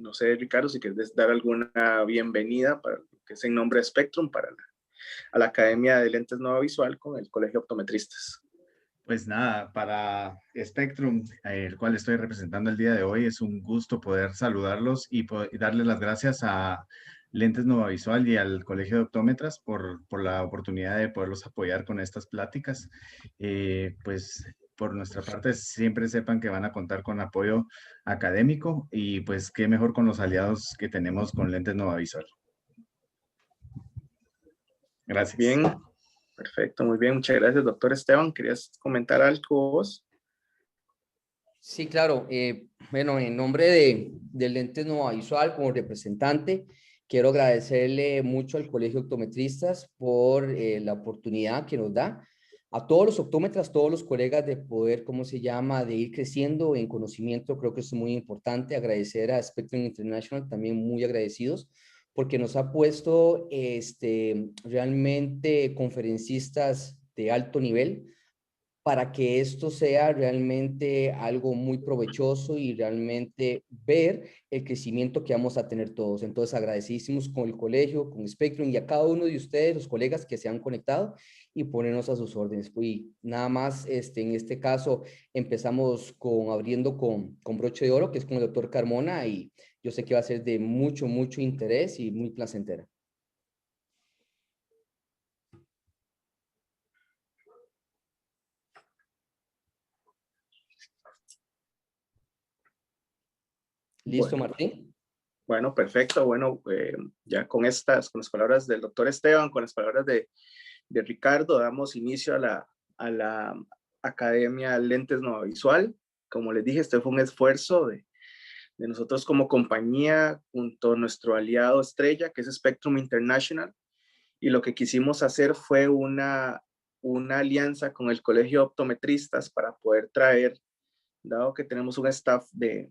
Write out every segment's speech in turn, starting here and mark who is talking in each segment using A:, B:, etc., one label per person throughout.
A: no sé, Ricardo, si quieres dar alguna bienvenida para lo que es en nombre de Spectrum a la Academia de Lentes Nueva Visual con el Colegio de Optometristas.
B: Pues nada, para Spectrum, el cual estoy representando el día de hoy, es un gusto poder saludarlos y darles las gracias a Lentes Nueva Visual y al Colegio de Optómetras por la oportunidad de poderlos apoyar con estas pláticas. Pues por nuestra parte, siempre sepan que van a contar con apoyo académico y pues qué mejor con los aliados que tenemos con Lentes Nueva Visual. Gracias.
A: Bien, perfecto, muy bien. Muchas gracias, doctor Esteban. ¿Querías comentar algo vos?
C: Sí, claro. Bueno, en nombre de Lentes Nueva Visual, como representante, quiero agradecerle mucho al Colegio de Optometristas por la oportunidad que nos da a todos los optómetras, todos los colegas de poder, ¿cómo se llama?, de ir creciendo en conocimiento. Creo que es muy importante. Agradecer a Spectrum International, también muy agradecidos, porque nos ha puesto realmente conferencistas de alto nivel para que esto sea realmente algo muy provechoso y realmente ver el crecimiento que vamos a tener todos. Entonces, agradecidísimos con el colegio, con Spectrum y a cada uno de ustedes, los colegas que se han conectado y ponernos a sus órdenes. Y nada más, en este caso, empezamos abriendo con broche de oro, que es con el doctor Carmona, y yo sé que va a ser de mucho, mucho interés y muy placentera. ¿Listo,
A: Bueno,
C: Martín?
A: bueno, perfecto. Bueno, ya con las palabras del doctor Esteban, con las palabras de Ricardo, damos inicio a la Academia Lentes Nueva Visual. Como les dije, este fue un esfuerzo de nosotros como compañía junto a nuestro aliado estrella, que es Spectrum International, y lo que quisimos hacer fue una alianza con el Colegio de Optometristas para poder traer, dado que tenemos un staff de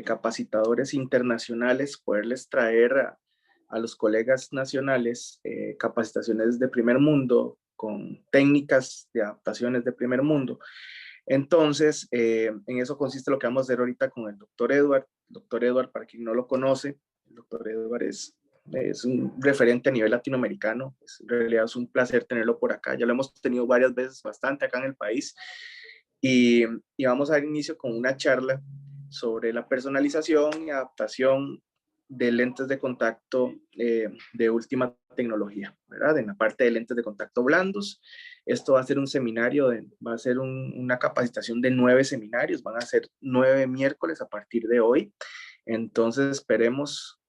A: capacitadores internacionales, poderles traer a los colegas nacionales capacitaciones de primer mundo con técnicas de adaptaciones de primer mundo. Entonces, en eso consiste lo que vamos a hacer ahorita con el doctor Edward. El doctor Edward, para quien no lo conoce, el doctor Edward es un referente a nivel latinoamericano. En realidad es un placer tenerlo por acá. Ya lo hemos tenido varias veces, bastante acá en el país. Y vamos a dar inicio con una charla sobre la personalización y adaptación de lentes de contacto de última tecnología, ¿verdad? En la parte de lentes de contacto blandos. Esto va a ser un seminario, va a ser una capacitación de 9 seminarios, van a ser 9 miércoles a partir de hoy. Entonces esperemos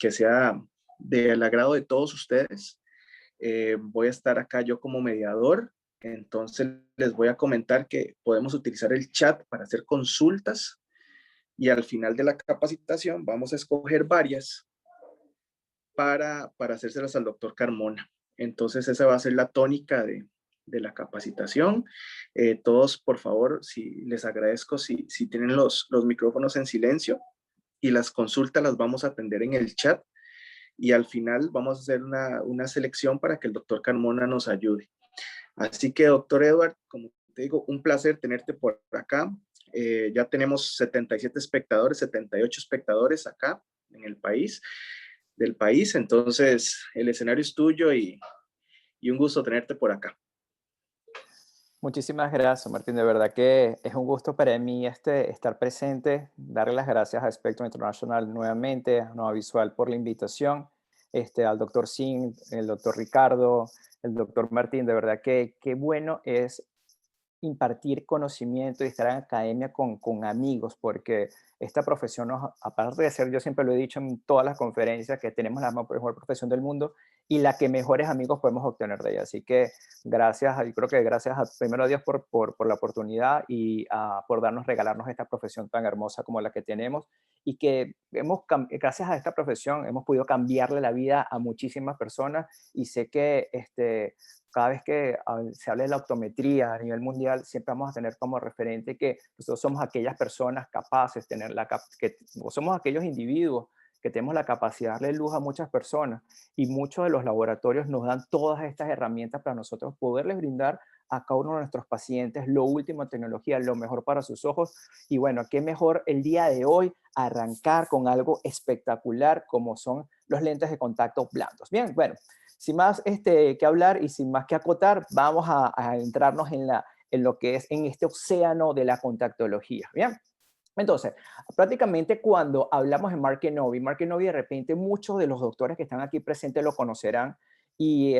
A: que sea del agrado de todos ustedes. Voy a estar acá yo como mediador. Entonces les voy a comentar que podemos utilizar el chat para hacer consultas y al final de la capacitación vamos a escoger varias para hacérselas al doctor Carmona. Entonces esa va a ser la tónica de la capacitación. Todos, por favor, les agradezco si tienen los micrófonos en silencio y las consultas las vamos a atender en el chat y al final vamos a hacer una selección para que el doctor Carmona nos ayude. Así que, doctor Edward, como te digo, un placer tenerte por acá. Ya tenemos 77 espectadores, 78 espectadores acá en el país, entonces el escenario es tuyo y un gusto tenerte por acá.
D: Muchísimas gracias, Martín. De verdad que es un gusto para mí estar presente, darle las gracias a Spectrum International nuevamente, a Nueva Visual por la invitación, al doctor Sin, el doctor Ricardo, el doctor Martín. De verdad que qué bueno es impartir conocimiento y estar en academia con amigos, porque esta profesión, aparte de ser, yo siempre lo he dicho en todas las conferencias, que tenemos la mejor profesión del mundo y la que mejores amigos podemos obtener de ella. Así que gracias, yo creo que gracias primero a Dios por la oportunidad y por regalarnos esta profesión tan hermosa como la que tenemos y que gracias a esta profesión hemos podido cambiarle la vida a muchísimas personas y sé que cada vez que se hable de la optometría a nivel mundial, siempre vamos a tener como referente que nosotros somos aquellas personas capaces, somos aquellos individuos que tenemos la capacidad de darle luz a muchas personas y muchos de los laboratorios nos dan todas estas herramientas para nosotros poderles brindar a cada uno de nuestros pacientes lo último en tecnología, lo mejor para sus ojos. Y bueno, qué mejor el día de hoy arrancar con algo espectacular como son los lentes de contacto blandos. Bien, bueno, sin más que hablar y sin más que acotar, vamos a entrarnos en lo que es en este océano de la contactología. Bien. Entonces, prácticamente cuando hablamos de Mark Knobbe de repente muchos de los doctores que están aquí presentes lo conocerán y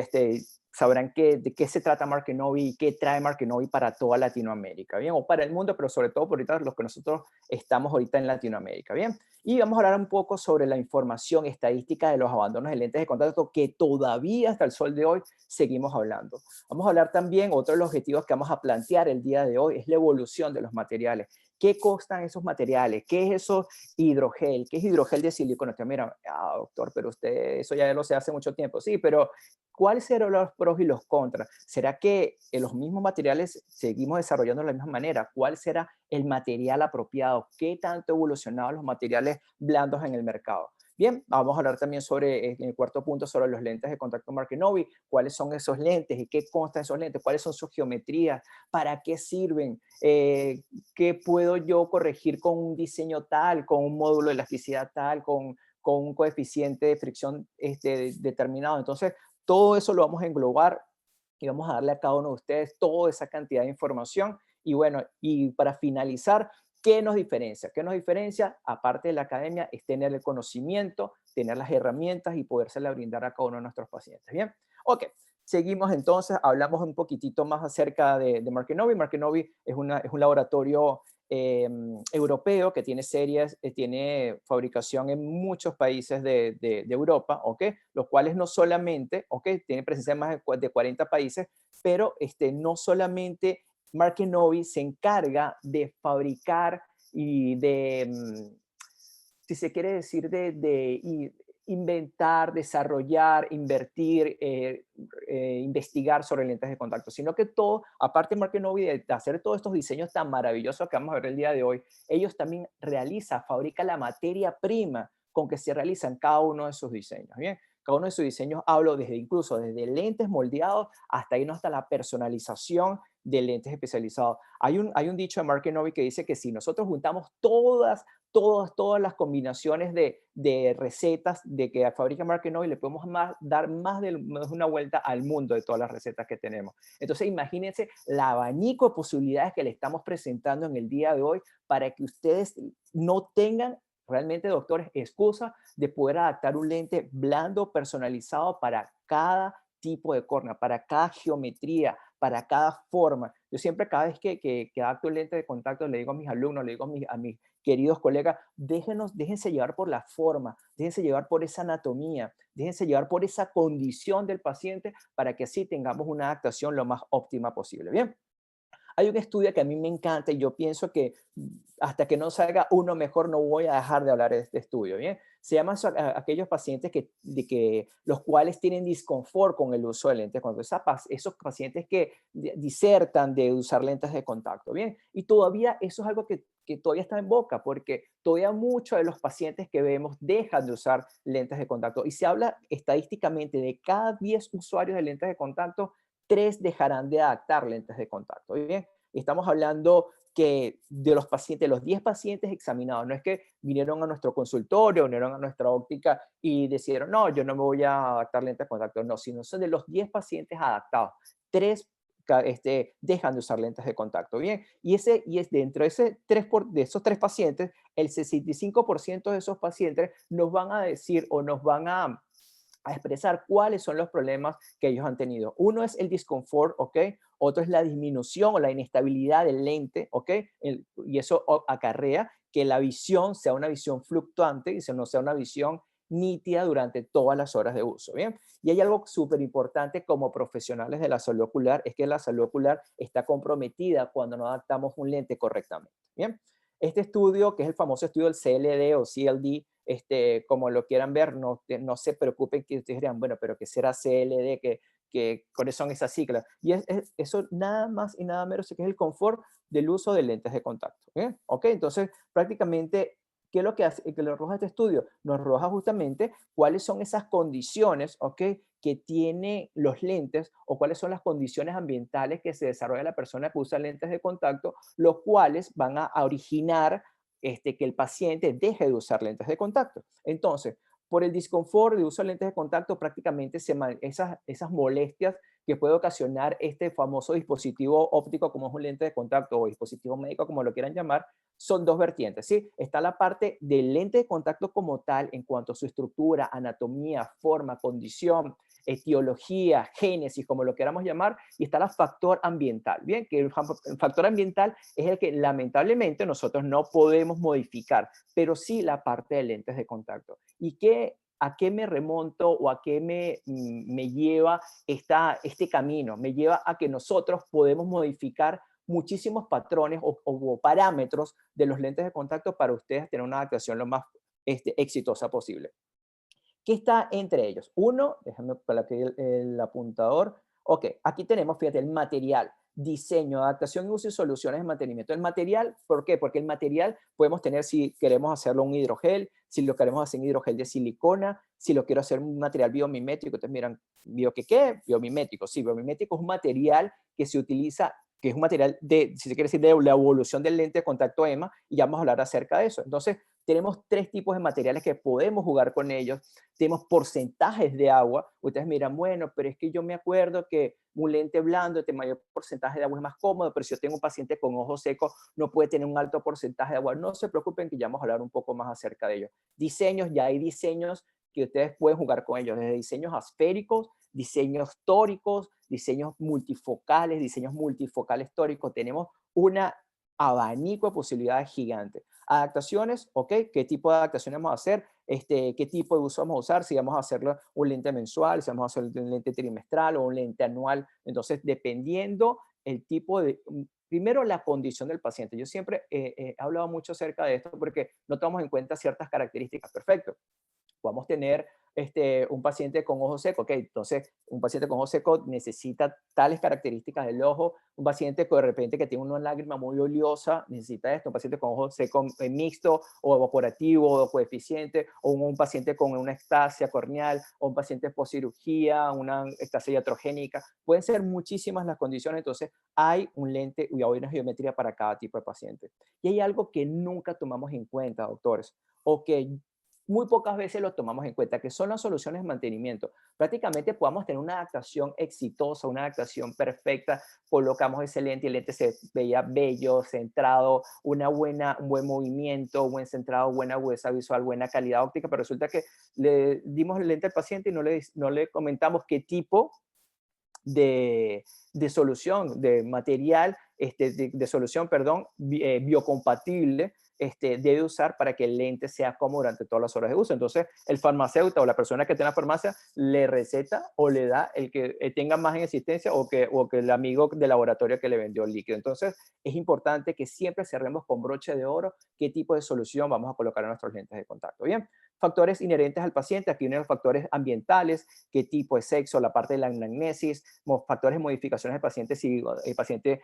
D: sabrán de qué se trata Mark Knobbe y qué trae Mark Knobbe para toda Latinoamérica, ¿bien? O para el mundo, pero sobre todo por ahorita los que nosotros estamos ahorita en Latinoamérica, ¿bien? Y vamos a hablar un poco sobre la información estadística de los abandonos de lentes de contacto que todavía hasta el sol de hoy seguimos hablando. Vamos a hablar también, otro de los objetivos que vamos a plantear el día de hoy es la evolución de los materiales. ¿Qué costan esos materiales? ¿Qué es eso hidrogel? ¿Qué es hidrogel de silicona? Usted mira, doctor, pero usted eso ya lo sé hace mucho tiempo. Sí, pero ¿cuáles serán los pros y los contras? ¿Será que los mismos materiales seguimos desarrollando de la misma manera? ¿Cuál será el material apropiado? ¿Qué tanto evolucionaron los materiales blandos en el mercado? Bien, vamos a hablar también sobre, en el cuarto punto, sobre los lentes de contacto Mark Knobbe, cuáles son esos lentes y qué constan esos lentes, cuáles son sus geometrías, para qué sirven, qué puedo yo corregir con un diseño tal, con un módulo de elasticidad tal, con un coeficiente de fricción determinado. Entonces, todo eso lo vamos a englobar y vamos a darle a cada uno de ustedes toda esa cantidad de información. Y bueno, y para finalizar, ¿qué nos diferencia? ¿Qué nos diferencia? Aparte de la academia, es tener el conocimiento, tener las herramientas y podérsela brindar a cada uno de nuestros pacientes. ¿Bien? Ok, seguimos entonces, hablamos un poquitito más acerca de Mark Knobbe. Mark Knobbe es un laboratorio europeo que tiene series, tiene fabricación en muchos países de Europa, ¿ok? Los cuales no solamente, ¿ok? Tiene presencia en más de 40 países, pero no solamente Mark Knobbe se encarga de fabricar y si se quiere decir, de inventar, desarrollar, invertir, investigar sobre lentes de contacto, sino que todo, aparte Mark Knobbe de hacer todos estos diseños tan maravillosos que vamos a ver el día de hoy, ellos también fabrican la materia prima con que se realizan cada uno de sus diseños, ¿bien? Cada uno de sus diseños hablo incluso desde lentes moldeados hasta irnos hasta la personalización de lentes especializados. Hay un dicho de Mark Knobbe que dice que si nosotros juntamos todas las combinaciones de recetas de que fabrica Mark Knobbe, le podemos dar más de una vuelta al mundo de todas las recetas que tenemos. Entonces, imagínense el abanico de posibilidades que le estamos presentando en el día de hoy para que ustedes no tengan realmente, doctores, excusa de poder adaptar un lente blando personalizado para cada tipo de córnea, para cada geometría, para cada forma. Yo siempre, cada vez que adapto un lente de contacto, le digo a mis alumnos, le digo a mis queridos colegas, déjense llevar por la forma, déjense llevar por esa anatomía, déjense llevar por esa condición del paciente para que así tengamos una adaptación lo más óptima posible. Bien. Hay un estudio que a mí me encanta y yo pienso que hasta que no salga uno mejor no voy a dejar de hablar de este estudio, ¿bien? Se llama a aquellos pacientes los cuales tienen disconfort con el uso de lentes, cuando esos pacientes que disertan de usar lentes de contacto, ¿bien? Y todavía eso es algo que todavía está en boca, porque todavía muchos de los pacientes que vemos dejan de usar lentes de contacto. Y se habla estadísticamente de cada 10 usuarios de lentes de contacto, 3 dejarán de adaptar lentes de contacto. Bien, estamos hablando que de los pacientes, los 10 pacientes examinados, no es que vinieron a nuestro consultorio, vinieron a nuestra óptica y decidieron, no, yo no me voy a adaptar lentes de contacto, no, sino son de los 10 pacientes adaptados, 3 dejan de usar lentes de contacto, bien, y es dentro de, de esos 3 pacientes, el 65% de esos pacientes nos van a decir o nos van a expresar cuáles son los problemas que ellos han tenido. Uno es el disconfort, ¿ok? Otro es la disminución o la inestabilidad del lente, ¿ok? Y eso acarrea que la visión sea una visión fluctuante y no sea una visión nítida durante todas las horas de uso, ¿bien? Y hay algo súper importante como profesionales de la salud ocular, es que la salud ocular está comprometida cuando no adaptamos un lente correctamente, ¿bien? Este estudio, que es el famoso estudio del CLD o CLD, como lo quieran ver, no se preocupen que ustedes dirán, bueno, pero ¿qué será CLD? ¿Cuáles son esas siglas? Y eso nada más y nada menos que es el confort del uso de lentes de contacto. ¿Bien? ¿Ok? Entonces, prácticamente, ¿Qué es lo que hace, que lo arroja este estudio? Nos arroja justamente cuáles son esas condiciones, ¿ok?, que tienen los lentes o cuáles son las condiciones ambientales que se desarrolla la persona que usa lentes de contacto, los cuales van a originar que el paciente deje de usar lentes de contacto. Entonces, por el disconfort de uso de lentes de contacto, prácticamente esas molestias que puede ocasionar este famoso dispositivo óptico como es un lente de contacto o dispositivo médico, como lo quieran llamar, son dos vertientes, ¿sí? Está la parte del lente de contacto como tal en cuanto a su estructura, anatomía, forma, condición, etiología, génesis, como lo queramos llamar, y está el factor ambiental. Bien, que el factor ambiental es el que lamentablemente nosotros no podemos modificar, pero sí la parte de lentes de contacto. ¿Y a qué me remonto o a qué me lleva este camino? Me lleva a que nosotros podemos modificar muchísimos patrones o parámetros de los lentes de contacto para ustedes tener una adaptación lo más exitosa posible. ¿Qué está entre ellos? Uno, déjame para aquí el apuntador. Ok, aquí tenemos, fíjate, el material, diseño, adaptación, uso y soluciones de mantenimiento. El material, ¿por qué? Porque el material podemos tener, si queremos hacerlo un hidrogel, si lo queremos hacer un hidrogel de silicona, si lo quiero hacer un material biomimético. Entonces, miran, ¿qué? Biomimético. Sí, biomimético es un material que se utiliza, que es un material si se quiere decir, de la evolución del lente de contacto EMA, y ya vamos a hablar acerca de eso. Entonces, tenemos tres tipos de materiales que podemos jugar con ellos. Tenemos porcentajes de agua. Ustedes miran, bueno, pero es que yo me acuerdo que un lente blando de mayor porcentaje de agua es más cómodo, pero si yo tengo un paciente con ojos secos, no puede tener un alto porcentaje de agua. No se preocupen, que ya vamos a hablar un poco más acerca de ello. Diseños, ya hay diseños que ustedes pueden jugar con ellos, desde diseños asféricos, diseños tóricos, diseños multifocales tóricos. Tenemos una abanico de posibilidades gigantes. Adaptaciones, ¿ok? ¿Qué tipo de adaptaciones vamos a hacer? ¿Qué tipo de uso vamos a usar? Si vamos a hacerlo un lente mensual, si vamos a hacer un lente trimestral o un lente anual. Entonces, dependiendo el tipo de... Primero, la condición del paciente. Yo siempre he hablado mucho acerca de esto porque no tomamos en cuenta ciertas características. Perfecto. Vamos a tener un paciente con ojo seco, ok, entonces un paciente con ojo seco necesita tales características del ojo, un paciente de repente que tiene una lágrima muy oleosa necesita esto, un paciente con ojo seco mixto o evaporativo o coeficiente, o un paciente con una ectasia corneal, o un paciente post cirugía, una ectasia iatrogénica, pueden ser muchísimas las condiciones. Entonces hay un lente y hay una geometría para cada tipo de paciente. Y hay algo que nunca tomamos en cuenta, doctores, o que muy pocas veces lo tomamos en cuenta, que son las soluciones de mantenimiento. Prácticamente podamos tener una adaptación exitosa, una adaptación perfecta, colocamos ese lente y el lente se veía bello, centrado, un buen movimiento, buen centrado, buena agudeza visual, buena calidad óptica, pero resulta que le dimos el lente al paciente y no le comentamos qué tipo de solución, de material, de solución, perdón, biocompatible, debe usar para que el lente sea cómodo durante todas las horas de uso. Entonces, el farmacéutico o la persona que tiene la farmacia le receta o le da el que tenga más en existencia o que el amigo de laboratorio que le vendió el líquido. Entonces, es importante que siempre cerremos con broche de oro qué tipo de solución vamos a colocar en nuestros lentes de contacto. Bien, factores inherentes al paciente. Aquí vienen los factores ambientales, qué tipo de sexo, la parte de la anamnesis, factores de modificaciones del paciente, si el paciente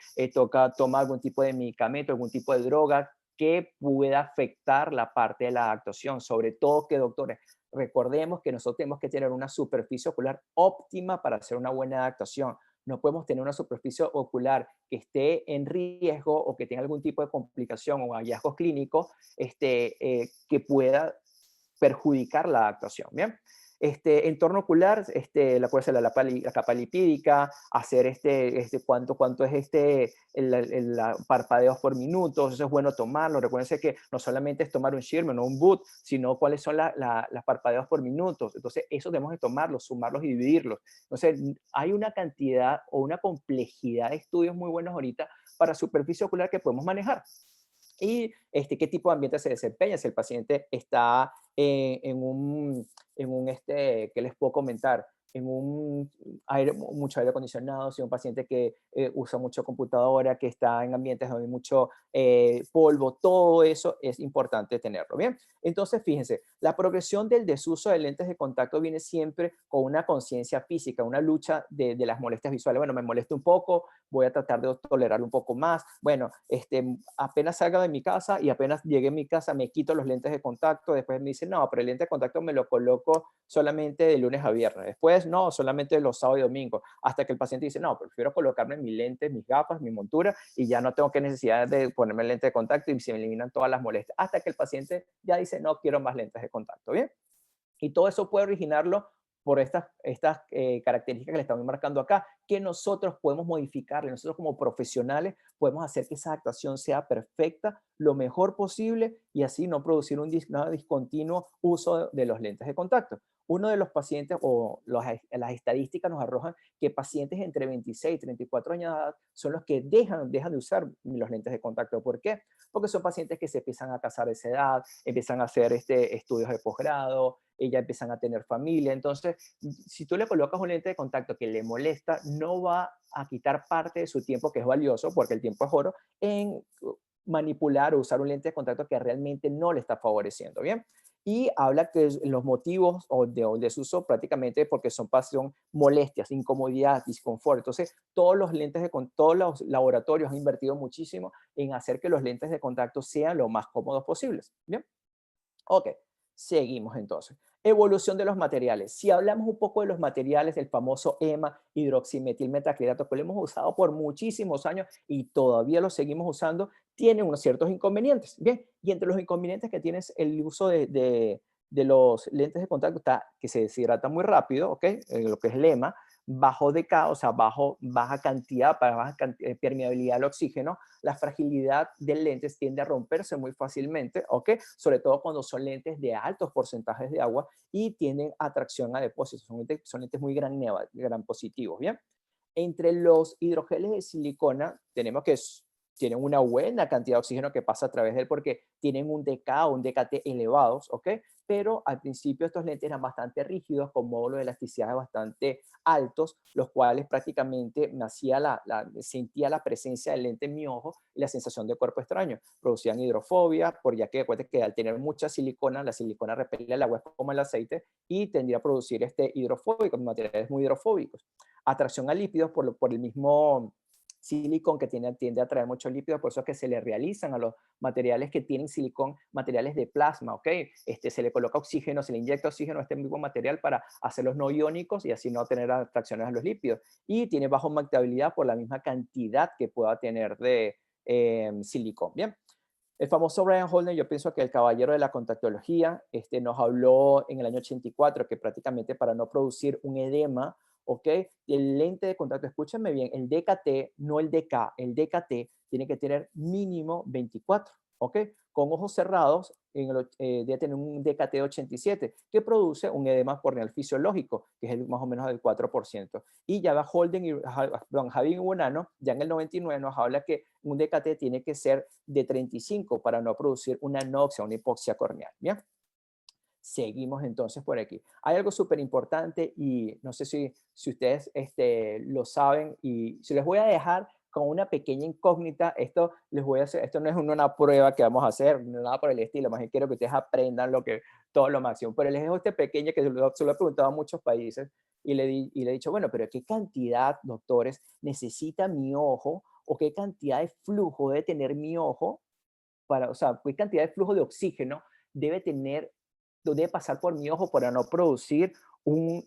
D: toma algún tipo de medicamento, algún tipo de droga que pueda afectar la parte de la actuación. Sobre todo que, doctores, recordemos que nosotros tenemos que tener una superficie ocular óptima para hacer una buena adaptación. No podemos tener una superficie ocular que esté en riesgo o que tenga algún tipo de complicación o hallazgos clínicos que pueda perjudicar la adaptación. Bien, entorno ocular, puede ser la capa lipídica, hacer cuánto es el parpadeos por minutos. Eso es bueno tomarlo. Recuérdense que no solamente es tomar un Sherman o un Boot, sino cuáles son las parpadeos por minutos. Entonces, eso debemos de tomarlos, sumarlos y dividirlos. Entonces, hay una cantidad o una complejidad de estudios muy buenos ahorita para superficie ocular que podemos manejar. Y qué tipo de ambiente se desempeña, si el paciente está ¿qué les puedo comentar? mucho aire acondicionado, si un paciente que usa mucho computadora, que está en ambientes donde hay mucho polvo, todo eso es importante tenerlo, ¿bien? Entonces, fíjense, la progresión del desuso de lentes de contacto viene siempre con una conciencia física, una lucha de las molestias visuales. Bueno, me molesta un poco, voy a tratar de tolerarlo un poco más. Bueno, apenas salga de mi casa y apenas llegue a mi casa, me quito los lentes de contacto. Después me dicen, no, pero el lente de contacto me lo coloco solamente de lunes a viernes. Después, no, solamente los sábados y domingos. Hasta que el paciente dice, no, prefiero colocarme mis lentes, mis gafas, mi montura y ya no tengo que necesidad de ponerme lente de contacto y se me eliminan todas las molestias. Hasta que el paciente ya dice, no quiero más lentes de contacto, ¿bien? Y todo eso puede originarlo por estas características que le estamos marcando acá, que nosotros podemos modificarle. Nosotros como profesionales podemos hacer que esa adaptación sea perfecta, lo mejor posible, y así no producir un discontinuo uso de los lentes de contacto. Uno de los pacientes, o las estadísticas nos arrojan que pacientes entre 26 y 34 años de edad son los que dejan de usar los lentes de contacto. ¿Por qué? Porque son pacientes que se empiezan a casar a esa edad, empiezan a hacer estudios de posgrado, ya empiezan a tener familia. Entonces, si tú le colocas un lente de contacto que le molesta, no va a quitar parte de su tiempo, que es valioso, porque el tiempo es oro, en manipular o usar un lente de contacto que realmente no le está favoreciendo, ¿bien? Y habla que los motivos de desuso prácticamente porque son molestias, incomodidad, disconfort. Entonces, todos los laboratorios han invertido muchísimo en hacer que los lentes de contacto sean lo más cómodos posibles, ¿bien? Ok, seguimos entonces. Evolución de los materiales. Si hablamos un poco de los materiales del famoso EMA, hidroximetilmetacrilato, que lo hemos usado por muchísimos años y todavía lo seguimos usando, tiene unos ciertos inconvenientes. Bien, y entre los inconvenientes que tiene es el uso de los lentes de contacto, está que se deshidrata muy rápido, ¿ok? Lo que es el EMA, baja cantidad, permeabilidad al oxígeno, la fragilidad del lente tiende a romperse muy fácilmente, ¿ok? Sobre todo cuando son lentes de altos porcentajes de agua y tienen atracción a depósitos, son lentes muy gran positivos, ¿bien? Entre los hidrogeles de silicona tenemos que tienen una buena cantidad de oxígeno que pasa a través de él porque tienen un DK o un DKT elevados, ¿ok? Pero al principio estos lentes eran bastante rígidos, con módulos de elasticidad bastante altos, los cuales prácticamente sentía la presencia del lente en mi ojo y la sensación de cuerpo extraño. Producían hidrofobia, ya que recuerden que al tener mucha silicona, la silicona repele el agua como el aceite y tendría a producir hidrofóbico, materiales muy hidrofóbicos. Atracción a lípidos por el mismo silicón que tiende a atraer muchos lípidos, por eso es que se le realizan a los materiales que tienen silicón, materiales de plasma, ¿ok? Se le coloca oxígeno, se le inyecta oxígeno a este mismo material para hacerlos no iónicos y así no tener atracciones a los lípidos. Y tiene bajo malleabilidad por la misma cantidad que pueda tener de silicón, ¿bien? El famoso Brian Holden, yo pienso que el caballero de la contactología, nos habló en el año 84 que prácticamente para no producir un edema, ¿ok? El lente de contacto, escúchenme bien, el DKT, no el DK, el DKT tiene que tener mínimo 24, ¿ok? Con ojos cerrados, debe tener un DKT 87, que produce un edema corneal fisiológico, que es más o menos del 4%. Y ya va Holden y Javi Bonano, ya en el 99 nos habla que un DKT tiene que ser de 35 para no producir una anoxia, una hipoxia corneal, ¿bien? Seguimos entonces por aquí. Hay algo súper importante y no sé si ustedes lo saben y se les voy a dejar con una pequeña incógnita. Esto no es una prueba que vamos a hacer, nada por el estilo, más bien quiero que ustedes aprendan todo lo máximo. Pero les dejo pequeño que se lo he preguntado a muchos países y le he dicho, bueno, pero ¿qué cantidad, doctores, necesita mi ojo o qué cantidad de flujo debe tener mi ojo o sea, qué cantidad de flujo de oxígeno debe pasar por mi ojo para no producir un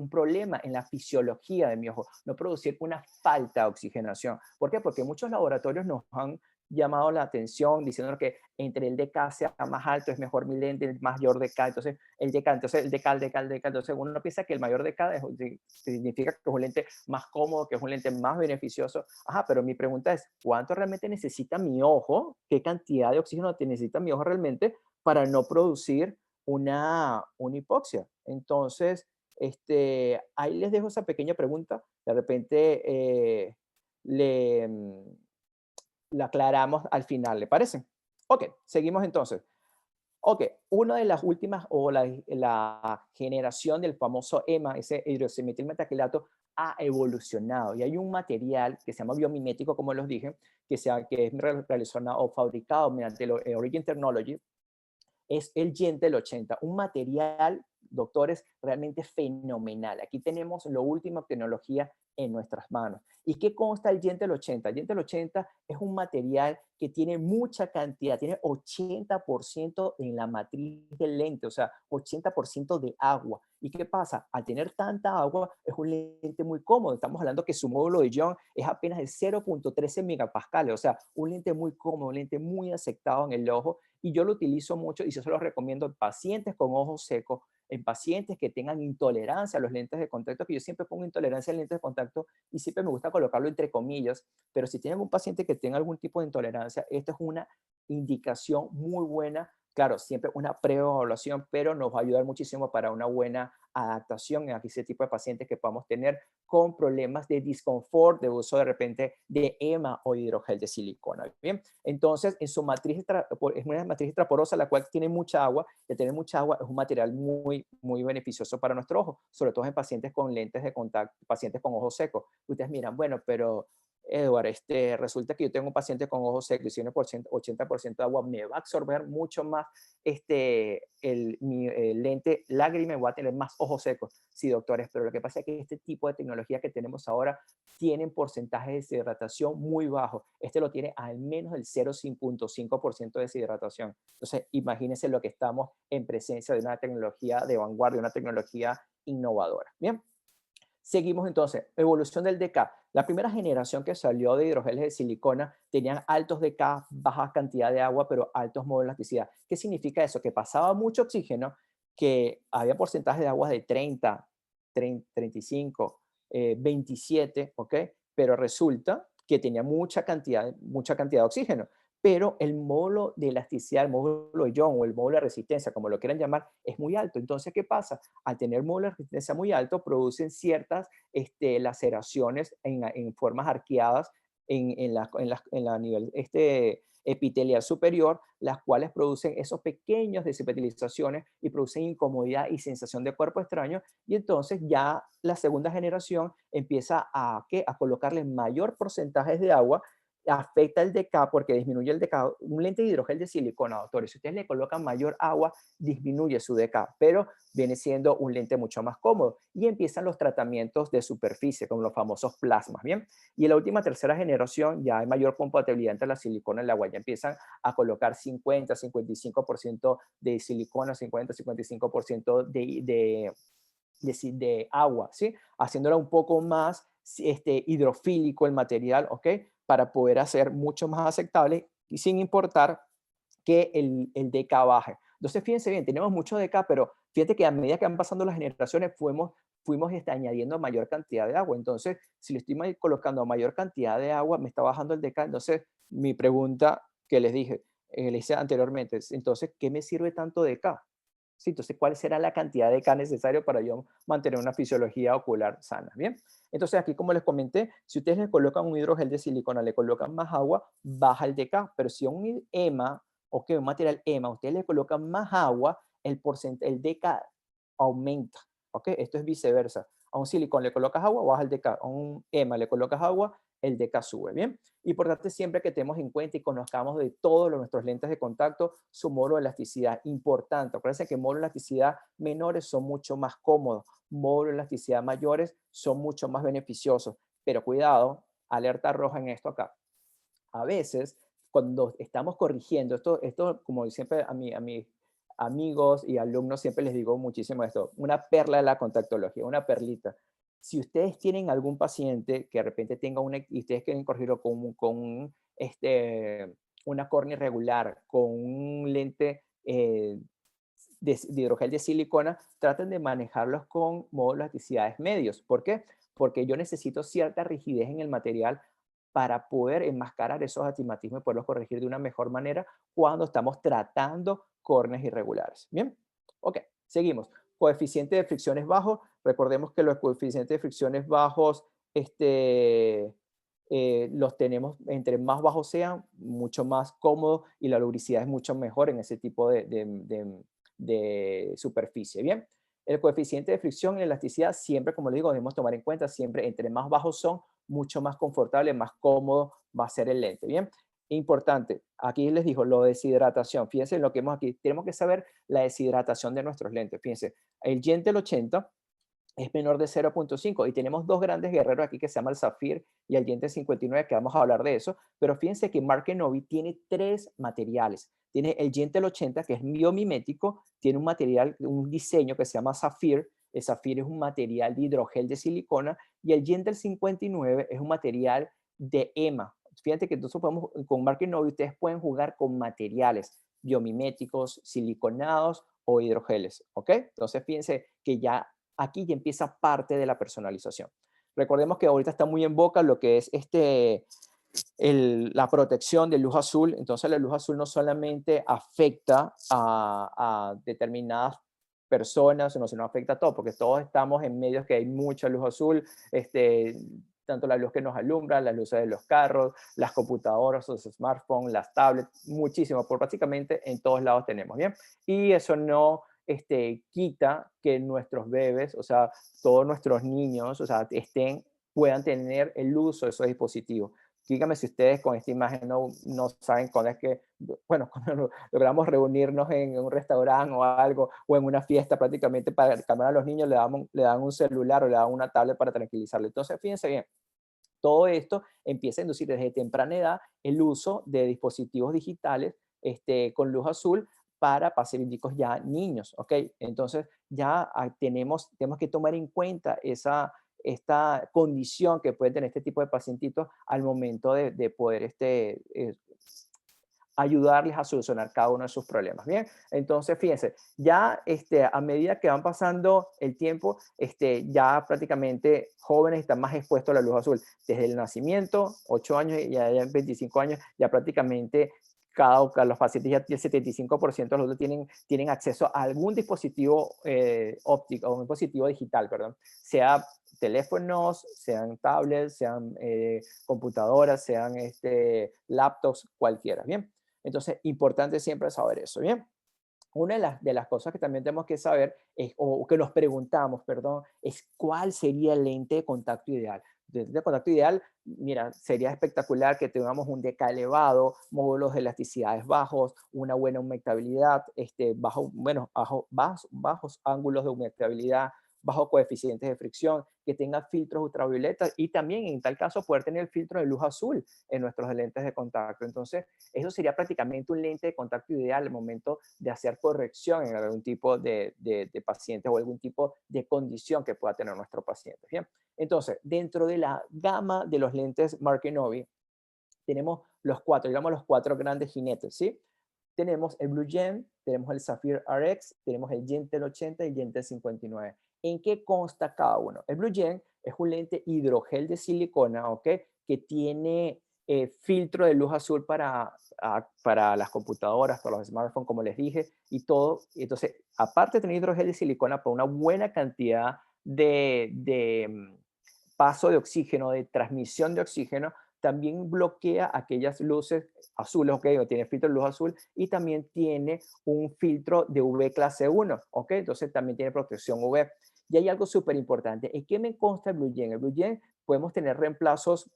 D: problema en la fisiología de mi ojo, no producir una falta de oxigenación? ¿Por qué? Porque muchos laboratorios nos han llamado la atención diciendo que entre el DK sea más alto es mejor mi lente, el mayor DK, entonces el DK, entonces uno piensa que el mayor DK significa que es un lente más cómodo, que es un lente más beneficioso. Ajá, pero mi pregunta es, ¿cuánto realmente necesita mi ojo? ¿Qué cantidad de oxígeno necesita mi ojo realmente para no producir una hipoxia? Entonces, ahí les dejo esa pequeña pregunta. De repente la aclaramos al final, ¿le parece? Ok, seguimos entonces. Ok, una de las últimas o la generación del famoso EMA, ese hidroximetilmetacrilato, ha evolucionado y hay un material que se llama biomimético, como los dije, que es realizado o fabricado mediante Origin Technology, es el Gentle 80, un material, doctores, realmente fenomenal. Aquí tenemos la última tecnología en nuestras manos. ¿Y qué consta el Gentle 80? El Gentle 80 es un material que tiene mucha cantidad, tiene 80% en la matriz del lente, o sea, 80% de agua. ¿Y qué pasa? Al tener tanta agua, es un lente muy cómodo. Estamos hablando que su módulo de Young es apenas de 0.13 megapascales, o sea, un lente muy cómodo, un lente muy aceptado en el ojo, y yo lo utilizo mucho y yo se lo recomiendo en pacientes con ojos secos, en pacientes que tengan intolerancia a los lentes de contacto, que yo siempre pongo intolerancia a lentes de contacto y siempre me gusta colocarlo entre comillas, pero si tienen un paciente que tenga algún tipo de intolerancia, esta es una indicación muy buena. Claro, siempre una preevaluación, pero nos va a ayudar muchísimo para una buena adaptación en ese tipo de pacientes que podamos tener con problemas de disconfort, de uso de repente de EMA o hidrogel de silicona. Bien, entonces en su matriz, es una matriz extraporosa, la cual tiene mucha agua, y al tener mucha agua es un material muy, muy beneficioso para nuestro ojo, sobre todo en pacientes con lentes de contacto, pacientes con ojos secos. Ustedes miran, bueno, pero Edward, resulta que yo tengo un paciente con ojos secos y si 80% de agua me va a absorber mucho más el lente lágrima, voy a tener más ojos secos. Sí, doctores, pero lo que pasa es que este tipo de tecnología que tenemos ahora tienen porcentajes de deshidratación muy bajos. Este lo tiene al menos el 0,5% de deshidratación. Entonces, imagínense lo que estamos en presencia de una tecnología de vanguardia, una tecnología innovadora. Bien. Seguimos entonces, evolución del DK. La primera generación que salió de hidrogeles de silicona tenían altos DK, baja cantidad de agua, pero altos modos de elasticidad. ¿Qué significa eso? Que pasaba mucho oxígeno, que había porcentaje de aguas de 30, 35, 27, ¿ok? Pero resulta que tenía mucha cantidad de oxígeno, pero el módulo de elasticidad, el módulo de Young o el módulo de resistencia, como lo quieran llamar, es muy alto. Entonces, ¿qué pasa? Al tener módulo de resistencia muy alto, producen ciertas laceraciones en formas arqueadas en la nivel epitelial superior, las cuales producen esos pequeños desepitelizaciones y producen incomodidad y sensación de cuerpo extraño. Y entonces ya la segunda generación empieza a colocarle mayor porcentaje de agua, afecta el DK porque disminuye el DK. Un lente de hidrogel de silicona, doctores, si ustedes le colocan mayor agua, disminuye su DK, pero viene siendo un lente mucho más cómodo. Y empiezan los tratamientos de superficie, como los famosos plasmas, ¿bien? Y en la última tercera generación ya hay mayor compatibilidad entre la silicona y el agua. Ya empiezan a colocar 50, 55% de silicona, 50, 55% de agua, ¿sí? Haciéndola un poco más hidrofílico el material, ¿ok? Para poder hacer mucho más aceptable y sin importar que el DK baje. Entonces, fíjense bien, tenemos mucho DK, pero fíjate que a medida que van pasando las generaciones fuimos añadiendo mayor cantidad de agua. Entonces, si le estoy colocando mayor cantidad de agua, me está bajando el DK. Entonces, mi pregunta que les dije, le hice anteriormente, entonces, ¿qué me sirve tanto DK? Sí, entonces, ¿cuál será la cantidad de K necesario para yo mantener una fisiología ocular sana? Bien, entonces aquí, como les comenté, si ustedes le colocan un hidrogel de silicona, le colocan más agua, baja el DK, pero si a un EMA, o que un material EMA, ustedes le colocan más agua, el DK aumenta, ¿ok? Esto es viceversa. A un silicón le colocas agua, baja el DK. A un EMA le colocas agua, el DK sube, ¿bien? Importante siempre que tenemos en cuenta y conozcamos de todos nuestros lentes de contacto su módulo de elasticidad. Importante, acuérdense que módulos de elasticidad menores son mucho más cómodos, módulos de elasticidad mayores son mucho más beneficiosos. Pero cuidado, alerta roja en esto acá. A veces, cuando estamos corrigiendo, esto como siempre a mis amigos y alumnos siempre les digo muchísimo esto, una perla de la contactología, una perlita. Si ustedes tienen algún paciente que de repente tenga y ustedes quieren corregirlo con una córnea irregular, con un lente de hidrogel de silicona, traten de manejarlos con módulos de elasticidades medios. ¿Por qué? Porque yo necesito cierta rigidez en el material para poder enmascarar esos astigmatismos y poderlos corregir de una mejor manera cuando estamos tratando córneas irregulares. Bien, ok, seguimos. Coeficiente de fricciones bajo. Recordemos que los coeficientes de fricciones bajos los tenemos, entre más bajos sean, mucho más cómodo y la lubricidad es mucho mejor en ese tipo de superficie. Bien, el coeficiente de fricción y elasticidad siempre, como le digo, debemos tomar en cuenta, siempre entre más bajos son, mucho más confortable, más cómodo va a ser el lente. Bien, importante, aquí les digo, lo de deshidratación. Fíjense en lo que hemos aquí, tenemos que saber la deshidratación de nuestros lentes. Fíjense, el Gentle 80 es menor de 0.5 y tenemos dos grandes guerreros aquí que se llama el Zafir y el Gentle 59, que vamos a hablar de eso, pero fíjense que Mark Novi tiene tres materiales. Tiene el Gentle 80, que es biomimético, tiene un material, un diseño que se llama Zafir. El Zafir es un material de hidrogel de silicona y el Gentle 59 es un material de EMA. Fíjate que entonces podemos, con Mark Novi ustedes pueden jugar con materiales biomiméticos, siliconados o hidrogeles, ¿ok? Entonces fíjense que ya aquí ya empieza parte de la personalización. Recordemos que ahorita está muy en boca lo que es la protección de luz azul. Entonces la luz azul no solamente afecta a determinadas personas, sino afecta a todos, porque todos estamos en medios que hay mucha luz azul, tanto la luz que nos alumbra, las luces de los carros, las computadoras, los smartphones, las tablets, muchísimo, por básicamente en todos lados tenemos, ¿bien? Y eso no quita que nuestros bebés, o sea, todos nuestros niños, o sea, puedan tener el uso de esos dispositivos. Dígame si ustedes con esta imagen no saben cuándo es que, bueno, cuando logramos reunirnos en un restaurante o algo, o en una fiesta prácticamente para calmar a los niños, le dan un celular o le dan una tablet para tranquilizarle. Entonces, fíjense bien, todo esto empieza a inducir desde temprana edad el uso de dispositivos digitales con luz azul para pacientes ya niños, ¿ok? Entonces ya tenemos que tomar en cuenta esta condición que pueden tener este tipo de pacientitos al momento de poder ayudarles a solucionar cada uno de sus problemas. Bien, entonces fíjense, ya a medida que van pasando el tiempo, ya prácticamente jóvenes están más expuestos a la luz azul. Desde el nacimiento, 8 años y ya 25 años, ya prácticamente los pacientes ya el 75% de los adultos tienen acceso a algún dispositivo óptico o un dispositivo digital, perdón, sea teléfonos, sean tablets, sean computadoras, sean laptops, cualquiera, ¿bien? Entonces, importante siempre saber eso, ¿bien? Una de las cosas que también tenemos que saber, o que nos preguntamos, perdón, es cuál sería el lente de contacto ideal. El lente de contacto ideal, mira, sería espectacular que tengamos un DK elevado, módulos de elasticidades bajos, una buena humectabilidad, bajos ángulos de humectabilidad, bajo coeficientes de fricción, que tenga filtros ultravioletas y también en tal caso poder tener el filtro de luz azul en nuestros lentes de contacto. Entonces, eso sería prácticamente un lente de contacto ideal al momento de hacer corrección en algún tipo de paciente o algún tipo de condición que pueda tener nuestro paciente. Bien, entonces, dentro de la gama de los lentes Mark Novi, tenemos los cuatro grandes jinetes, ¿sí? Tenemos el Blue Gen, tenemos el Zafir RX, tenemos el Gentle 80 y el Gentle 59. ¿En qué consta cada uno? El Blue Gen es un lente hidrogel de silicona, ¿ok? Que tiene filtro de luz azul para las computadoras, para los smartphones, como les dije, y todo. Entonces, aparte de tener hidrogel de silicona, por una buena cantidad de paso de oxígeno, de transmisión de oxígeno, también bloquea aquellas luces azules, ¿ok? Tiene filtro de luz azul y también tiene un filtro de UV clase 1, ¿ok? Entonces también tiene protección UV. Y hay algo súper importante. ¿En qué me consta el Blue Gen? El Blue Gen podemos tener reemplazos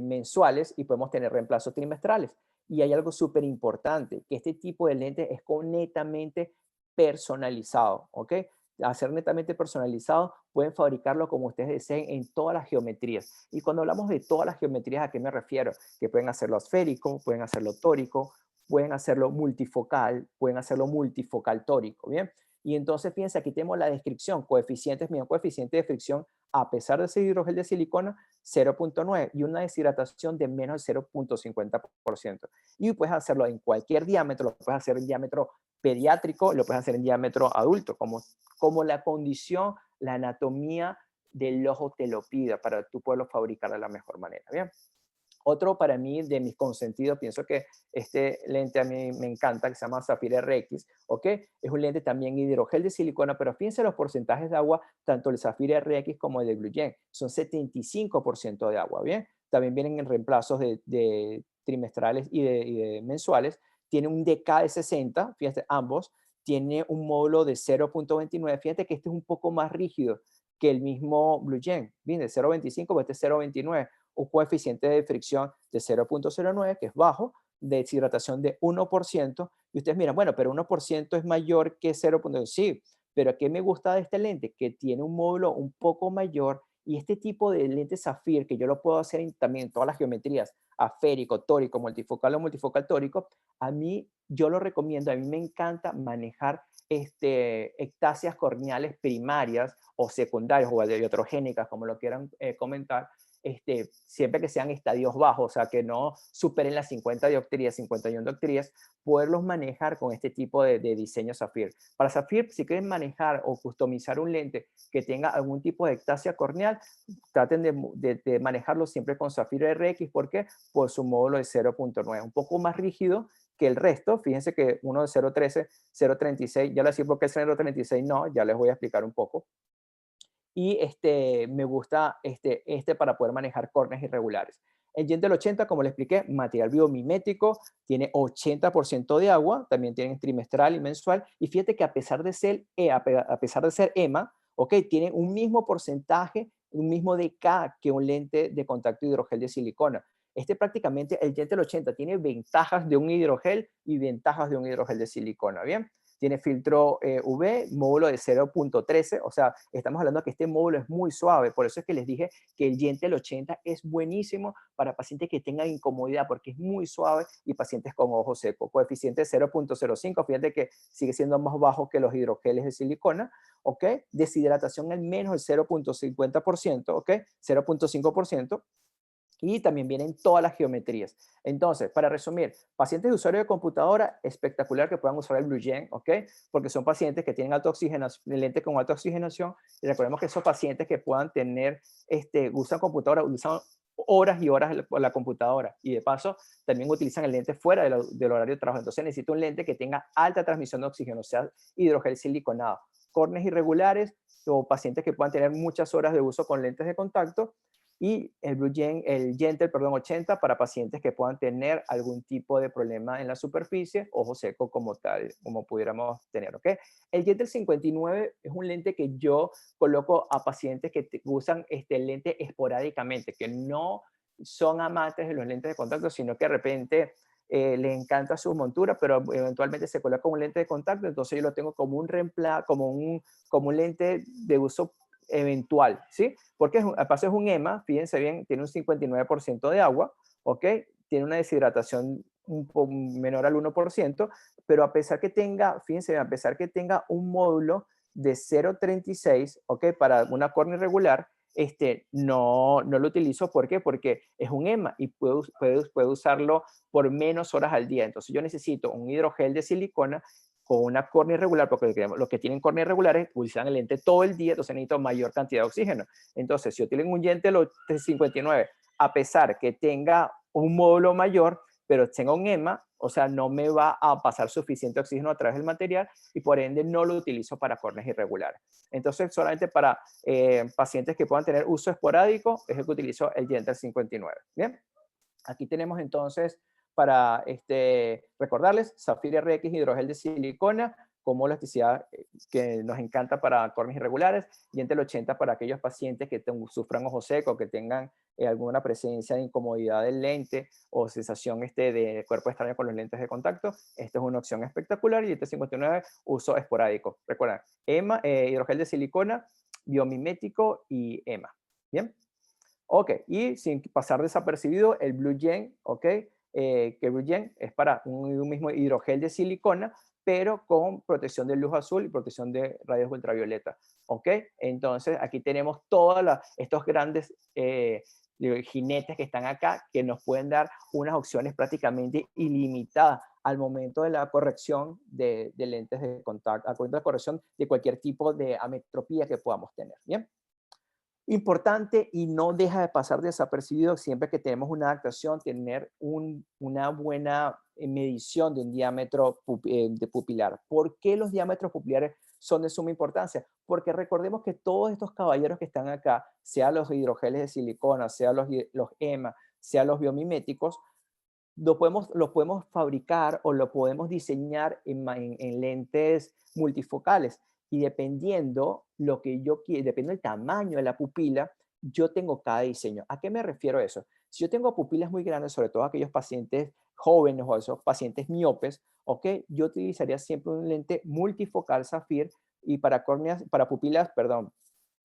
D: mensuales y podemos tener reemplazos trimestrales. Y hay algo súper importante, que este tipo de lente es netamente personalizado, ¿ok? Al ser netamente personalizado, pueden fabricarlo como ustedes deseen en todas las geometrías. Y cuando hablamos de todas las geometrías, ¿a qué me refiero? Que pueden hacerlo esférico, pueden hacerlo tórico, pueden hacerlo multifocal, pueden hacerlo multifocal tórico, ¿bien? Y entonces, fíjense, aquí tenemos la descripción, coeficientes, mira, coeficiente de fricción, a pesar de ser hidrogel de silicona, 0.9 y una deshidratación de menos de 0.50%. Y puedes hacerlo en cualquier diámetro, lo puedes hacer en diámetro pediátrico, lo puedes hacer en diámetro adulto, como la condición, la anatomía del ojo te lo pida para tú poderlo fabricar de la mejor manera. Bien. Otro para mí de mis consentidos, pienso que este lente a mí me encanta, que se llama Saphir RX, ¿ok? Es un lente también hidrogel de silicona, pero fíjense los porcentajes de agua, tanto el Saphir RX como el de BlueJean, son 75% de agua, ¿bien? También vienen en reemplazos de trimestrales y de mensuales. Tiene un DK de 60, fíjate, ambos. Tiene un módulo de 0.29. Fíjate que este es un poco más rígido que el mismo BlueJean, ¿bien? De 0.25, este es 0.29. Un coeficiente de fricción de 0.09, que es bajo, de deshidratación de 1%, y ustedes miran, bueno, pero 1% es mayor que 0.5. Sí, pero ¿qué me gusta de este lente? Que tiene un módulo un poco mayor, y este tipo de lente Saphir, que yo lo puedo hacer también en todas las geometrías, aférico, tórico, multifocal o multifocal tórico, a mí, yo lo recomiendo, a mí me encanta manejar ectasias corneales primarias o secundarias o adiatrogénicas, como lo quieran comentar, siempre que sean estadios bajos, o sea, que no superen las 50 dioptrías, 51 dioptrías, poderlos manejar con este tipo de diseño Saphir. Para Saphir, si quieren manejar o customizar un lente que tenga algún tipo de ectasia corneal, traten de manejarlo siempre con Saphir RX. ¿Por qué? Por su módulo de 0.9, un poco más rígido que el resto. Fíjense que uno de 0.13, 0.36, ya les decía por qué 0.36 no, ya les voy a explicar un poco. Y me gusta para poder manejar córneas irregulares. El Gentle 80, como les expliqué, material biomimético, tiene 80% de agua, también tienen trimestral y mensual, y fíjate que a pesar de ser EMA, ¿ok? Tiene un mismo porcentaje, un mismo DK que un lente de contacto hidrogel de silicona. Prácticamente, el Gentle 80 tiene ventajas de un hidrogel y ventajas de un hidrogel de silicona, ¿bien? Tiene filtro UV, módulo de 0.13, o sea, estamos hablando de que este módulo es muy suave, por eso es que les dije que el Gentle 80 es buenísimo para pacientes que tengan incomodidad, porque es muy suave, y pacientes con ojo seco. Coeficiente 0.05, fíjate que sigue siendo más bajo que los hidrogeles de silicona, ¿ok? Deshidratación al menos el 0.50%, ¿ok? 0.5%. Y también vienen todas las geometrías. Entonces, para resumir, pacientes de usuario de computadora, espectacular que puedan usar el BlueJean, ¿ok? Porque son pacientes que tienen alta oxigenación, lente con alta oxigenación, y recordemos que esos pacientes que puedan tener, usan computadora, usan horas y horas la computadora, y de paso también utilizan el lente fuera del horario de trabajo. Entonces necesito un lente que tenga alta transmisión de oxígeno, o sea, hidrogel siliconado. Córneas irregulares o pacientes que puedan tener muchas horas de uso con lentes de contacto, y el Gentle 80 para pacientes que puedan tener algún tipo de problema en la superficie, ojo seco como tal, como pudiéramos tener, ¿ok? El Gentle 59 es un lente que yo coloco a pacientes que usan este lente esporádicamente, que no son amantes de los lentes de contacto, sino que de repente le encanta su montura, pero eventualmente se coloca un lente de contacto, entonces yo lo tengo como un reemplazo, como un lente de uso eventual, ¿sí? Porque es un EMA, fíjense bien, tiene un 59% de agua, ¿ok? Tiene una deshidratación un poco menor al 1%, pero a pesar que tenga, fíjense bien, a pesar que tenga un módulo de 0.36, ¿ok? Para una córnea irregular, no lo utilizo. ¿Por qué? Porque es un EMA y puedo usarlo por menos horas al día. Entonces yo necesito un hidrogel de silicona con una córnea irregular, porque los que tienen córnea irregulares utilizan el lente todo el día, entonces necesito mayor cantidad de oxígeno. Entonces, si yo tengo un Gentle 59, a pesar que tenga un módulo mayor, pero tenga un EMA, o sea, no me va a pasar suficiente oxígeno a través del material, y por ende no lo utilizo para córneas irregulares. Entonces, solamente para pacientes que puedan tener uso esporádico, es el que utilizo el Gentle 59. Bien, aquí tenemos entonces, para recordarles, Saphir RX hidrogel de silicona como elasticidad que nos encanta para córneas irregulares, Gentle 80 para aquellos pacientes que sufran ojo seco, que tengan alguna presencia de incomodidad del lente o sensación de cuerpo extraño con los lentes de contacto. Esta es una opción espectacular. Y 59, uso esporádico. Recuerden, EMA, hidrogel de silicona, biomimético y EMA. Bien. Ok, y sin pasar desapercibido, el BlueJean, ok, que BlueJean es para un mismo hidrogel de silicona, pero con protección de luz azul y protección de rayos ultravioleta, ok. Entonces, aquí tenemos todos estos grandes jinetes que están acá, que nos pueden dar unas opciones prácticamente ilimitadas al momento de la corrección de lentes de contacto, al momento de la corrección de cualquier tipo de ametropía que podamos tener, ¿bien? Importante y no deja de pasar desapercibido siempre que tenemos una adaptación, tener una buena medición de un diámetro de pupilar. ¿Por qué los diámetros pupilares son de suma importancia? Porque recordemos que todos estos caballeros que están acá, sea los hidrogeles de silicona, sea los EMA, sea los biomiméticos, los podemos fabricar o lo podemos diseñar en lentes multifocales. Y dependiendo lo que yo quiero, dependiendo del tamaño de la pupila, yo tengo cada diseño. ¿A qué me refiero a eso? Si yo tengo pupilas muy grandes, sobre todo aquellos pacientes jóvenes o esos pacientes miopes, ¿ok? Yo utilizaría siempre un lente multifocal Saphir y para córneas, para pupilas, perdón,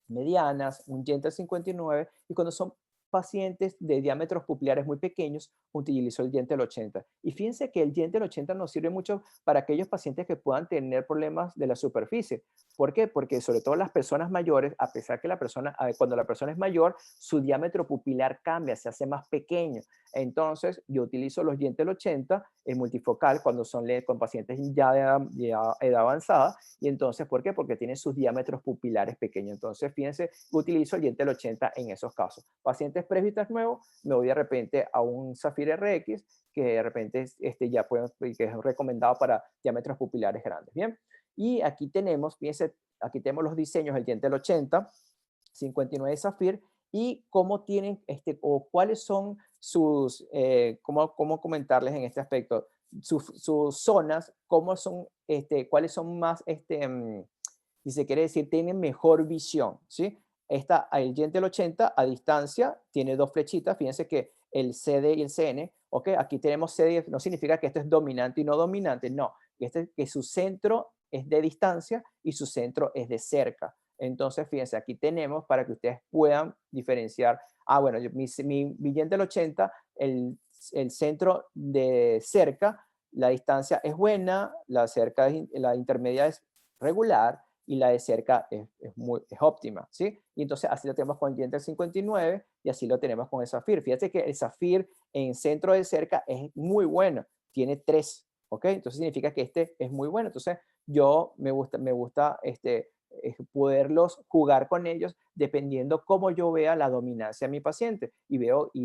D: medianas, un Gentle 59, y cuando son pacientes de diámetros pupilares muy pequeños, utilizo el Gentle 80. Y fíjense que el Gentle 80 nos sirve mucho para aquellos pacientes que puedan tener problemas de la superficie. ¿Por qué? Porque sobre todo las personas mayores, a pesar que cuando la persona es mayor, su diámetro pupilar cambia, se hace más pequeño. Entonces, yo utilizo los Gentle 80 en multifocal cuando son con pacientes ya de edad avanzada. Y entonces, ¿por qué? Porque tienen sus diámetros pupilares pequeños. Entonces, fíjense, utilizo el Gentle 80 en esos casos. Pacientes presbitas nuevos, me voy de repente a un Saphir RX, que de repente que es recomendado para diámetros pupilares grandes. Bien, y aquí tenemos, fíjense, aquí tenemos los diseños del Gentle 80, 59 Saphir, y cómo tienen, o cuáles son sus, cómo comentarles en este aspecto, sus zonas, cómo son, cuáles son más, si se quiere decir, tienen mejor visión, ¿sí? El Gentle 80 a distancia tiene dos flechitas, fíjense que el CD y el CN, ¿ok? Aquí tenemos CD, no significa que esto es dominante y no dominante, no, que su centro es de distancia y su centro es de cerca. Entonces, fíjense, aquí tenemos para que ustedes puedan diferenciar. Bueno, mi Gentle 80, el centro de cerca, la distancia es buena, la intermedia es regular y la de cerca es óptima, ¿sí? Y entonces así lo tenemos con el Gentle 59 y así lo tenemos con el Saphir. Fíjate que el Saphir en centro de cerca es muy bueno, tiene 3, ¿ok? Entonces significa que este es muy bueno. Entonces me gusta poderlos jugar con ellos dependiendo cómo yo vea la dominancia de mi paciente. Y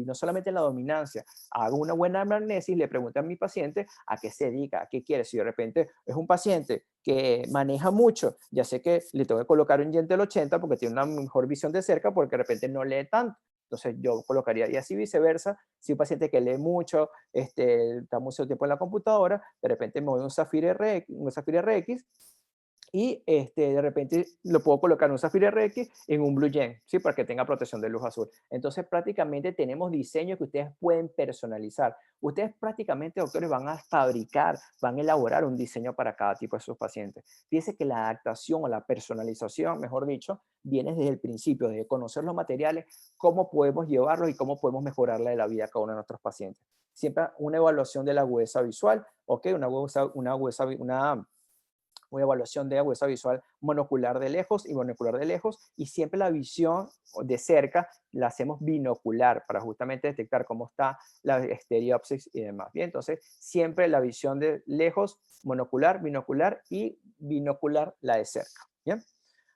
D: no solamente la dominancia, hago una buena anamnesis, le pregunto a mi paciente a qué se dedica, a qué quiere. Si de repente es un paciente que maneja mucho, ya sé que le tengo que colocar un Gentle 80 porque tiene una mejor visión de cerca porque de repente no lee tanto. Entonces yo colocaría, y así viceversa, si un paciente que lee mucho, está mucho tiempo en la computadora, de repente me voy a un Saphir RX y de repente lo puedo colocar en un Saphir RX en un Blue Gen, ¿sí? Para que tenga protección de luz azul. Entonces prácticamente tenemos diseños que ustedes pueden personalizar. Ustedes prácticamente, doctores, van a fabricar, van a elaborar un diseño para cada tipo de sus pacientes. Fíjense que la adaptación o la personalización, mejor dicho, viene desde el principio, desde conocer los materiales, cómo podemos llevarlos y cómo podemos mejorarle la vida a cada uno de nuestros pacientes. Siempre una evaluación de la agudeza visual, ¿ok? Una evaluación de agudeza visual monocular de lejos y monocular de lejos, y siempre la visión de cerca la hacemos binocular para justamente detectar cómo está la estereopsis y demás. Bien, entonces siempre la visión de lejos, monocular, binocular y binocular la de cerca. Bien,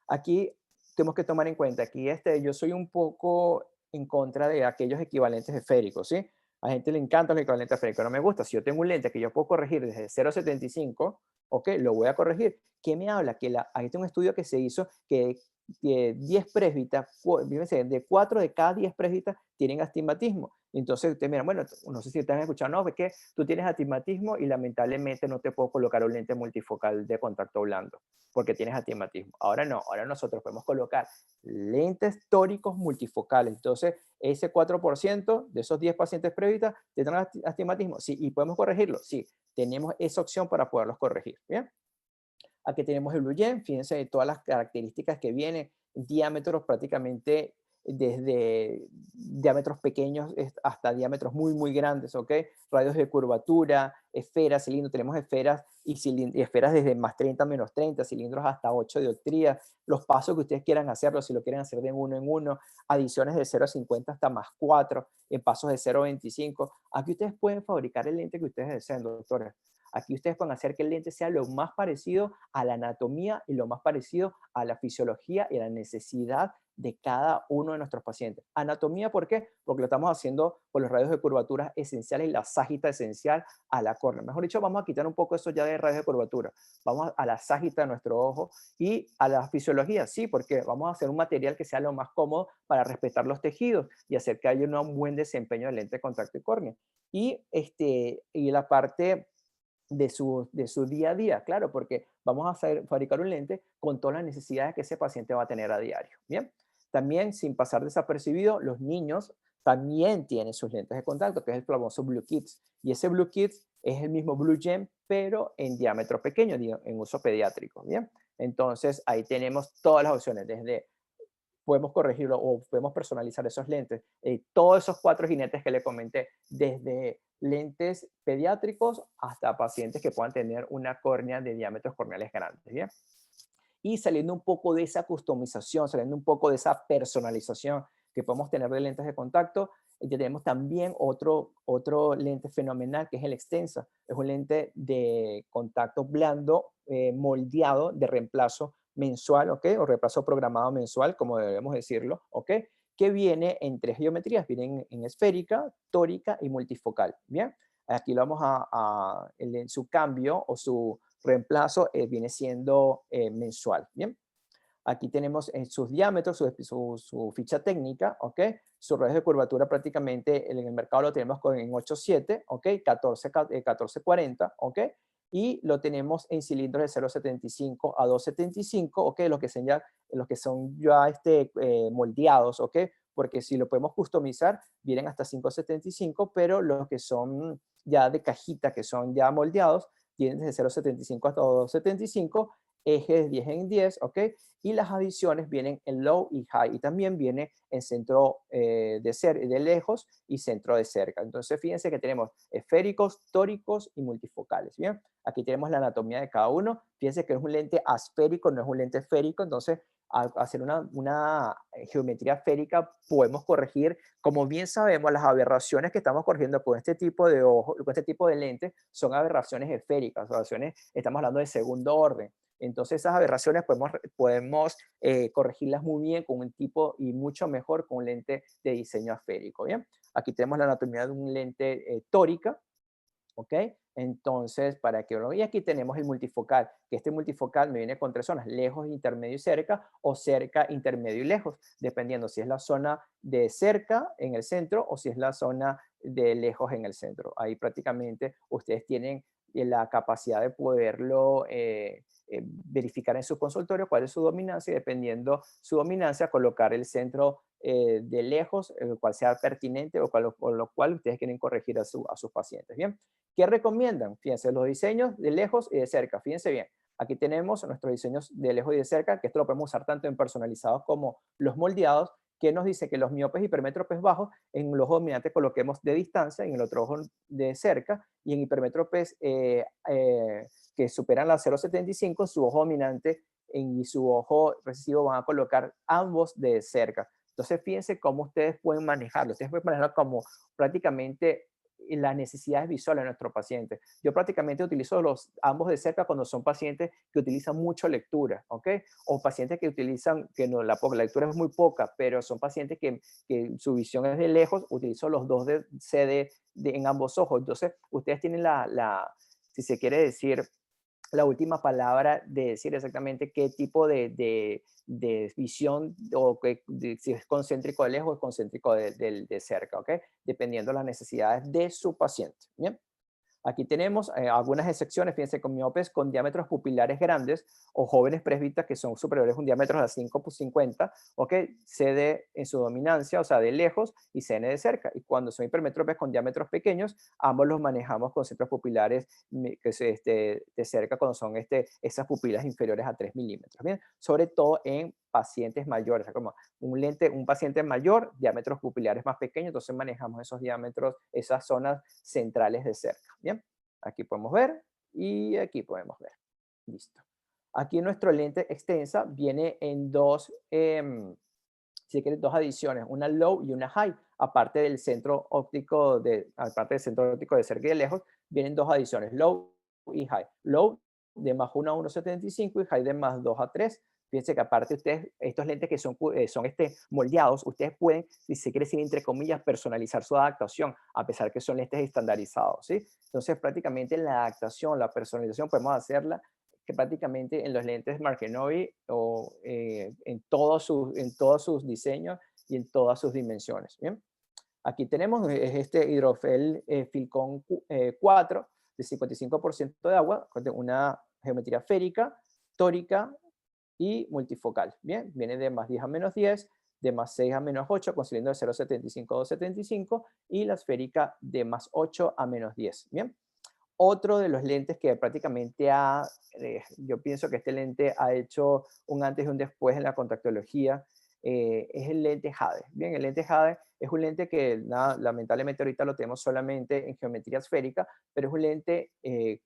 D: aquí tenemos que tomar en cuenta, aquí yo soy un poco en contra de aquellos equivalentes esféricos, ¿sí? A gente le encantan los equivalentes esféricos, no me gusta. Si yo tengo un lente que yo puedo corregir desde 0,75, ok, lo voy a corregir. ¿Qué me habla? Ahí tengo un estudio que se hizo que 10 presbitas, de 4 de cada 10 presbitas tienen astigmatismo. Entonces ustedes miran, bueno, no sé si ustedes han escuchado, no, es que tú tienes astigmatismo y lamentablemente no te puedo colocar un lente multifocal de contacto blando porque tienes astigmatismo. Ahora no, ahora nosotros podemos colocar lentes tóricos multifocales. Entonces, ese 4% de esos 10 pacientes presbitas tendrán astigmatismo. Sí, y podemos corregirlo. Sí, tenemos esa opción para poderlos corregir. Bien. Aquí tenemos el Blue Gen, fíjense de todas las características que vienen, diámetros prácticamente desde diámetros pequeños hasta diámetros muy, muy grandes, ¿ok? Radios de curvatura, esferas, cilindros, tenemos esferas y esferas desde más 30, menos 30, cilindros hasta 8 dioptrías, los pasos que ustedes quieran hacerlo, si lo quieren hacer de uno en uno, adiciones de 0,50 hasta más 4, en pasos de 0,25. Aquí ustedes pueden fabricar el lente que ustedes deseen, doctores. Aquí ustedes pueden hacer que el lente sea lo más parecido a la anatomía y lo más parecido a la fisiología y a la necesidad de cada uno de nuestros pacientes. Anatomía, ¿por qué? Porque lo estamos haciendo con los radios de curvatura esenciales y la ságita esencial a la córnea. Mejor dicho, vamos a quitar un poco eso ya de radios de curvatura. Vamos a la ságita de nuestro ojo y a la fisiología, sí, porque vamos a hacer un material que sea lo más cómodo para respetar los tejidos y hacer que haya un buen desempeño de lente de contacto y córnea. Y la parte de su día a día, claro, porque vamos a fabricar un lente con todas las necesidades que ese paciente va a tener a diario. Bien, también sin pasar desapercibido, los niños también tienen sus lentes de contacto, que es el famoso Blue Kids. Y ese Blue Kids es el mismo Blue Gem, pero en diámetro pequeño, en uso pediátrico. Bien, entonces ahí tenemos todas las opciones, desde podemos corregirlo o podemos personalizar esos lentes. Todos esos 4 jinetes que le comenté, desde lentes pediátricos hasta pacientes que puedan tener una córnea de diámetros corneales grandes. ¿Bien? Y saliendo un poco de esa customización, saliendo un poco de esa personalización que podemos tener de lentes de contacto, tenemos también otro lente fenomenal que es el Extensa. Es un lente de contacto blando, moldeado de reemplazo mensual, ¿ok? O reemplazo programado mensual, como debemos decirlo, ¿ok? Que viene en 3 geometrías, viene en esférica, tórica y multifocal, ¿bien? Aquí lo vamos en su cambio o su reemplazo viene siendo mensual, ¿bien? Aquí tenemos sus diámetros, su ficha técnica, ¿ok? Su radio de curvatura prácticamente en el mercado lo tenemos en 8.7, ¿ok? 1440, ¿ok? Y lo tenemos en cilindros de 0.75 a 2.75, ¿ok? Los que son ya moldeados, ¿ok? Porque si lo podemos customizar, vienen hasta 5.75, pero los que son ya de cajita, que son ya moldeados, tienen desde 0.75 hasta 2.75, ejes 10 en 10, ¿ok? Y las adiciones vienen en low y high, y también viene en centro de lejos y centro de cerca. Entonces, fíjense que tenemos esféricos, tóricos y multifocales, ¿bien? Aquí tenemos la anatomía de cada uno. Fíjense que es un lente asférico, no es un lente esférico, entonces al hacer una geometría esférica podemos corregir, como bien sabemos, las aberraciones que estamos corrigiendo con este tipo de ojo, con este tipo de lentes son aberraciones esféricas, estamos hablando de segundo orden. Entonces esas aberraciones podemos corregirlas muy bien con un tipo y mucho mejor con un lente de diseño esférico. ¿Bien? Aquí tenemos la anatomía de un lente tórica, ¿ok? Entonces, para que lo vean, aquí tenemos el multifocal, que este multifocal me viene con 3 zonas, lejos, intermedio y cerca, o cerca, intermedio y lejos, dependiendo si es la zona de cerca en el centro o si es la zona de lejos en el centro. Ahí prácticamente ustedes tienen la capacidad de poderlo verificar en su consultorio cuál es su dominancia y dependiendo su dominancia colocar el centro de lejos, el cual sea pertinente o lo cual ustedes quieren corregir a sus pacientes. Bien, ¿qué recomiendan? Fíjense, los diseños de lejos y de cerca. Fíjense bien, aquí tenemos nuestros diseños de lejos y de cerca, que esto lo podemos usar tanto en personalizados como los moldeados, que nos dice que los miopes hipermétropes bajos en el ojo dominante coloquemos de distancia, en el otro ojo de cerca, y en hipermétropes que superan la 0.75, su ojo dominante y su ojo recesivo van a colocar ambos de cerca. Entonces, fíjense cómo ustedes pueden manejarlo. Ustedes pueden manejarlo como prácticamente las necesidades visuales de nuestro paciente. Yo prácticamente utilizo ambos de cerca cuando son pacientes que utilizan mucho lectura, ¿ok? O pacientes que utilizan, que no, la lectura es muy poca, pero son pacientes que su visión es de lejos, utilizo los dos de CD en ambos ojos. Entonces, ustedes tienen si se quiere decir, la última palabra de decir exactamente qué tipo de visión o si es concéntrico de lejos o concéntrico de cerca, ¿ok? Dependiendo de las necesidades de su paciente. ¿Bien? Aquí tenemos algunas excepciones, fíjense, con miopes con diámetros pupilares grandes o jóvenes presbitas que son superiores a un diámetro de 5.50, ¿ok? CD en su dominancia, o sea, de lejos, y CN de cerca. Y cuando son hipermétropes con diámetros pequeños, ambos los manejamos con centros pupilares de cerca cuando son esas pupilas inferiores a 3 milímetros, ¿bien? Sobre todo en pacientes mayores, o sea, como un paciente mayor, diámetros pupilares más pequeños, entonces manejamos esos diámetros, esas zonas centrales de cerca. Bien, aquí podemos ver y aquí podemos ver. Listo. Aquí nuestro lente extensa viene en dos adiciones, una low y una high. Aparte del centro óptico de cerca y de lejos, vienen 2 adiciones, low y high. Low de más 1 a 1.75 y high de más 2 a 3. Fíjense que aparte ustedes, estos lentes que son moldeados, ustedes pueden, si se quiere decir entre comillas, personalizar su adaptación, a pesar que son lentes estandarizados, ¿sí? Entonces prácticamente la adaptación, la personalización podemos hacerla que prácticamente en los lentes Markenovi o en todos sus diseños y en todas sus dimensiones, ¿bien? Aquí tenemos este hidrogel Filcon 4 de 55% de agua, con una geometría férica, tórica y multifocal. Bien, viene de más 10 a menos 10, de más 6 a menos 8, con cilindro de 0,75 a 2,75 y la esférica de más 8 a menos 10. Bien, otro de los lentes que prácticamente yo pienso que este lente ha hecho un antes y un después en la contactología, es el lente Jade. Bien, el lente Jade es un lente que lamentablemente ahorita lo tenemos solamente en geometría esférica, pero es un lente de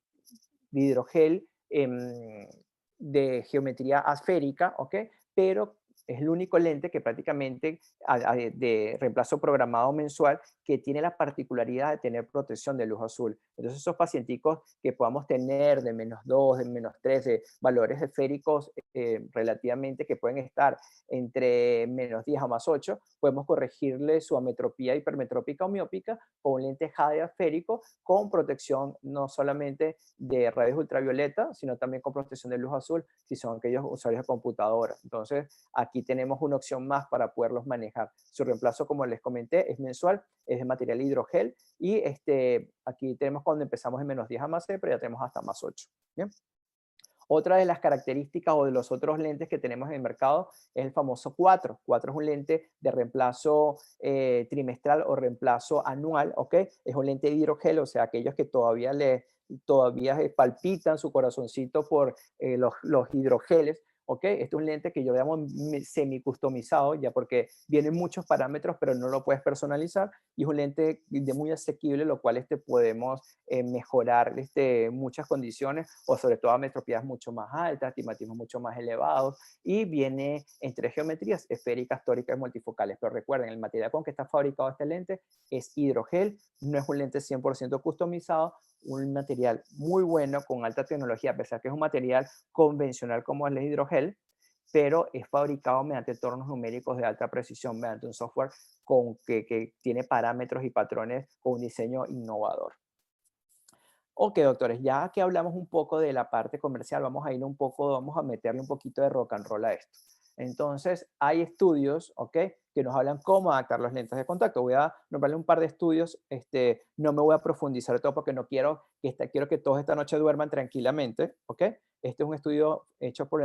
D: hidrogel de geometría asférica, ¿ok? Pero es el único lente que prácticamente de reemplazo programado mensual que tiene la particularidad de tener protección de luz azul. Entonces esos pacienticos que podamos tener de -2, de -3, de valores esféricos relativamente que pueden estar entre -10 a +8, podemos corregirle su ametropía hipermetrópica o miópica con un lente Jade asférico con protección no solamente de rayos ultravioleta, sino también con protección de luz azul si son aquellos usuarios de computadora. Entonces, aquí tenemos una opción más para poderlos manejar. Su reemplazo, como les comenté, es mensual, es de material hidrogel y aquí tenemos cuando empezamos en -10 a +6, pero ya tenemos hasta +8. ¿Bien? Otra de las características o de los otros lentes que tenemos en el mercado es el famoso 4. 4 es un lente de reemplazo trimestral o reemplazo anual, ¿ok? Es un lente de hidrogel, o sea, aquellos que todavía palpitan su corazoncito por los hidrogeles, ¿ok? Este es un lente que yo llamo semi-customizado, ya porque vienen muchos parámetros, pero no lo puedes personalizar, y es un lente de muy asequible, lo cual podemos mejorar muchas condiciones, o sobre todo ametropías mucho más altas, astigmatismos mucho más elevados, y viene en 3 geometrías, esféricas, tóricas y multifocales. Pero recuerden, el material con que está fabricado este lente es hidrogel, no es un lente 100% customizado, un material muy bueno, con alta tecnología, a pesar que es un material convencional como el hidrogel, pero es fabricado mediante tornos numéricos de alta precisión, mediante un software que tiene parámetros y patrones con un diseño innovador. Ok, doctores, ya que hablamos un poco de la parte comercial, vamos a meterle un poquito de rock and roll a esto. Entonces, hay estudios, ¿ok?, que nos hablan cómo adaptar los lentes de contacto. Voy a nombrarle un par de estudios, no me voy a profundizar todo porque no quiero que todos esta noche duerman tranquilamente, ¿ok? Este es un estudio hecho por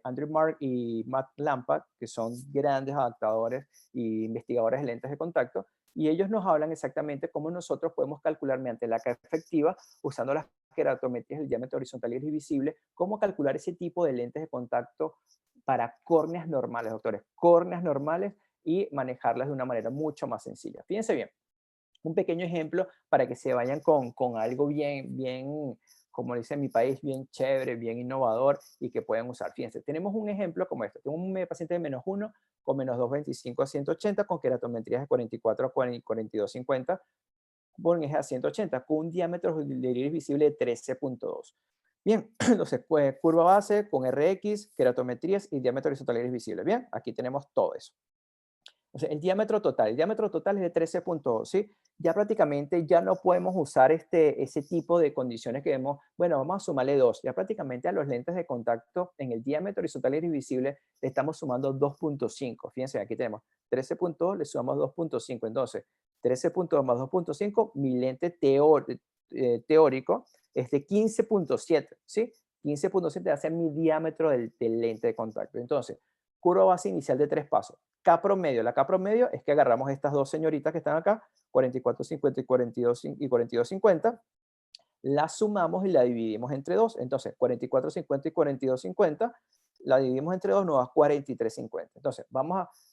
D: Andrew Mark y Matt Lampa, que son grandes adaptadores e investigadores de lentes de contacto, y ellos nos hablan exactamente cómo nosotros podemos calcular mediante la K efectiva, usando las queratometrías del diámetro horizontal y visible, cómo calcular ese tipo de lentes de contacto para córneas normales, doctores, córneas normales, y manejarlas de una manera mucho más sencilla. Fíjense bien, un pequeño ejemplo para que se vayan con algo bien, como dice en mi país, bien chévere, bien innovador y que puedan usar. Fíjense, tenemos un ejemplo como este. Tengo un paciente de -1 con -225 a 180 con queratometrías de 44 a 42,50 por un eje a 180 con un diámetro de iris visible de 13.2. Bien, entonces, pues, curva base con RX, queratometrías y diámetro horizontal iris visible. Bien, aquí tenemos todo eso. O sea, el diámetro total es de 13.2, ¿sí? Ya prácticamente ya no podemos usar ese tipo de condiciones que vemos. Bueno, vamos a sumarle 2. Ya prácticamente a los lentes de contacto en el diámetro horizontal iris visible le estamos sumando 2.5. Fíjense, aquí tenemos 13.2, le sumamos 2.5. Entonces, 13.2 más 2.5, mi lente teórico es de 15.7, ¿sí? 15.7 va a ser mi diámetro del lente de contacto. Entonces, curva base inicial de 3 pasos. K promedio. La K promedio es que agarramos estas dos señoritas que están acá, 44.50 y 42.50, la sumamos y la dividimos entre 2. Entonces, 44.50 y 42.50, la dividimos entre 2, nos da 43.50. Entonces,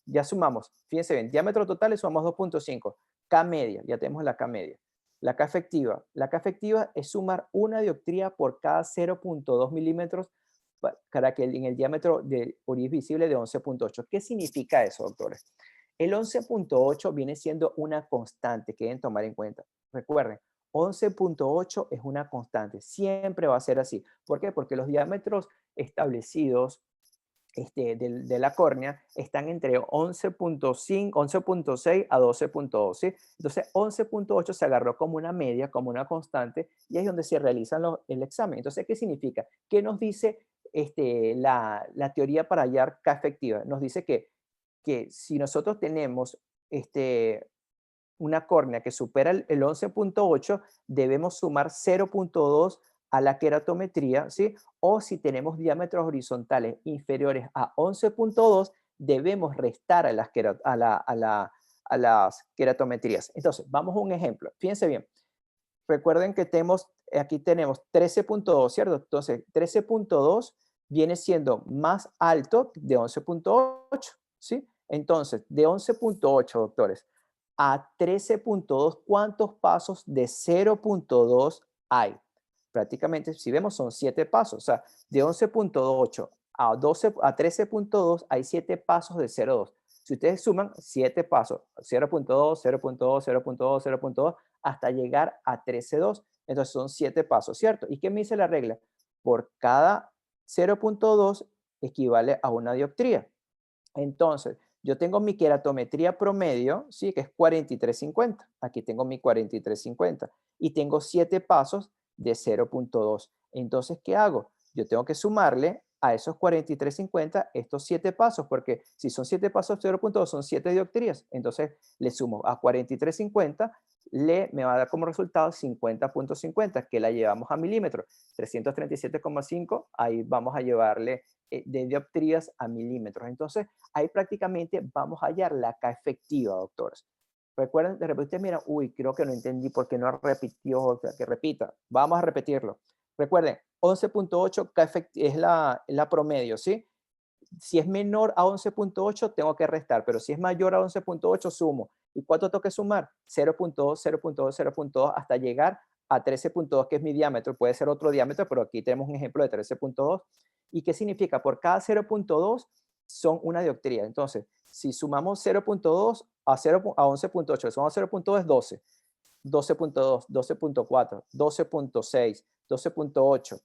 D: ya sumamos, fíjense bien, diámetro total le sumamos 2.5, K media, ya tenemos la K media. La K efectiva es sumar una dioptría por cada 0.2 milímetros para que en el diámetro de iris visible de 11.8. ¿Qué significa eso, doctores? El 11.8 viene siendo una constante que deben tomar en cuenta. Recuerden, 11.8 es una constante, siempre va a ser así. ¿Por qué? Porque los diámetros establecidos de la córnea están entre 11.5, 11.6 a 12.2, ¿sí? Entonces 11.8 se agarró como una media, como una constante, y ahí es donde se realiza el examen. Entonces, ¿qué significa? ¿Qué nos dice la teoría para hallar K efectiva? Nos dice que si nosotros tenemos una córnea que supera el 11.8, debemos sumar 0.2 a la queratometría, ¿sí? O si tenemos diámetros horizontales inferiores a 11.2, debemos restar a las queratometrías. Entonces, vamos a un ejemplo. Fíjense bien. Recuerden que aquí tenemos 13.2, ¿cierto? Entonces, 13.2 viene siendo más alto de 11.8, ¿sí? Entonces, de 11.8, doctores, a 13.2, ¿cuántos pasos de 0.2 hay? Prácticamente, si vemos, son 7 pasos. O sea, de 11.8 a 13.2 hay 7 pasos de 0.2. Si ustedes suman 7 pasos, 0.2, 0.2, 0.2, 0.2, hasta llegar a 13.2. Entonces son 7 pasos, ¿cierto? ¿Y qué me dice la regla? Por cada 0.2 equivale a una dioptría. Entonces, yo tengo mi queratometría promedio, ¿sí? Que es 43.50. Aquí tengo mi 43.50. Y tengo 7 pasos de 0.2. Entonces, ¿qué hago? Yo tengo que sumarle a esos 43.50 estos 7 pasos, porque si son 7 pasos 0.2 son 7 dioptrías. Entonces, le sumo a 43.50, me va a dar como resultado 50.50, que la llevamos a milímetros. 337,5, ahí vamos a llevarle de dioptrías a milímetros. Entonces, ahí prácticamente vamos a hallar la K efectiva, doctores. Recuerden, de repente, mira, uy, creo que no entendí por qué no repitió, que repita. Vamos a repetirlo. Recuerden, 11.8 es la promedio, ¿sí? Si es menor a 11.8, tengo que restar, pero si es mayor a 11.8, sumo. ¿Y cuánto tengo que sumar? 0.2, 0.2, 0.2, hasta llegar a 13.2, que es mi diámetro. Puede ser otro diámetro, pero aquí tenemos un ejemplo de 13.2. ¿Y qué significa? Por cada 0.2 son una dioptría. Entonces, si sumamos 0.2 a 11.8, sumamos 0.2 es 12. 12.2, 12.4, 12.6, 12.8,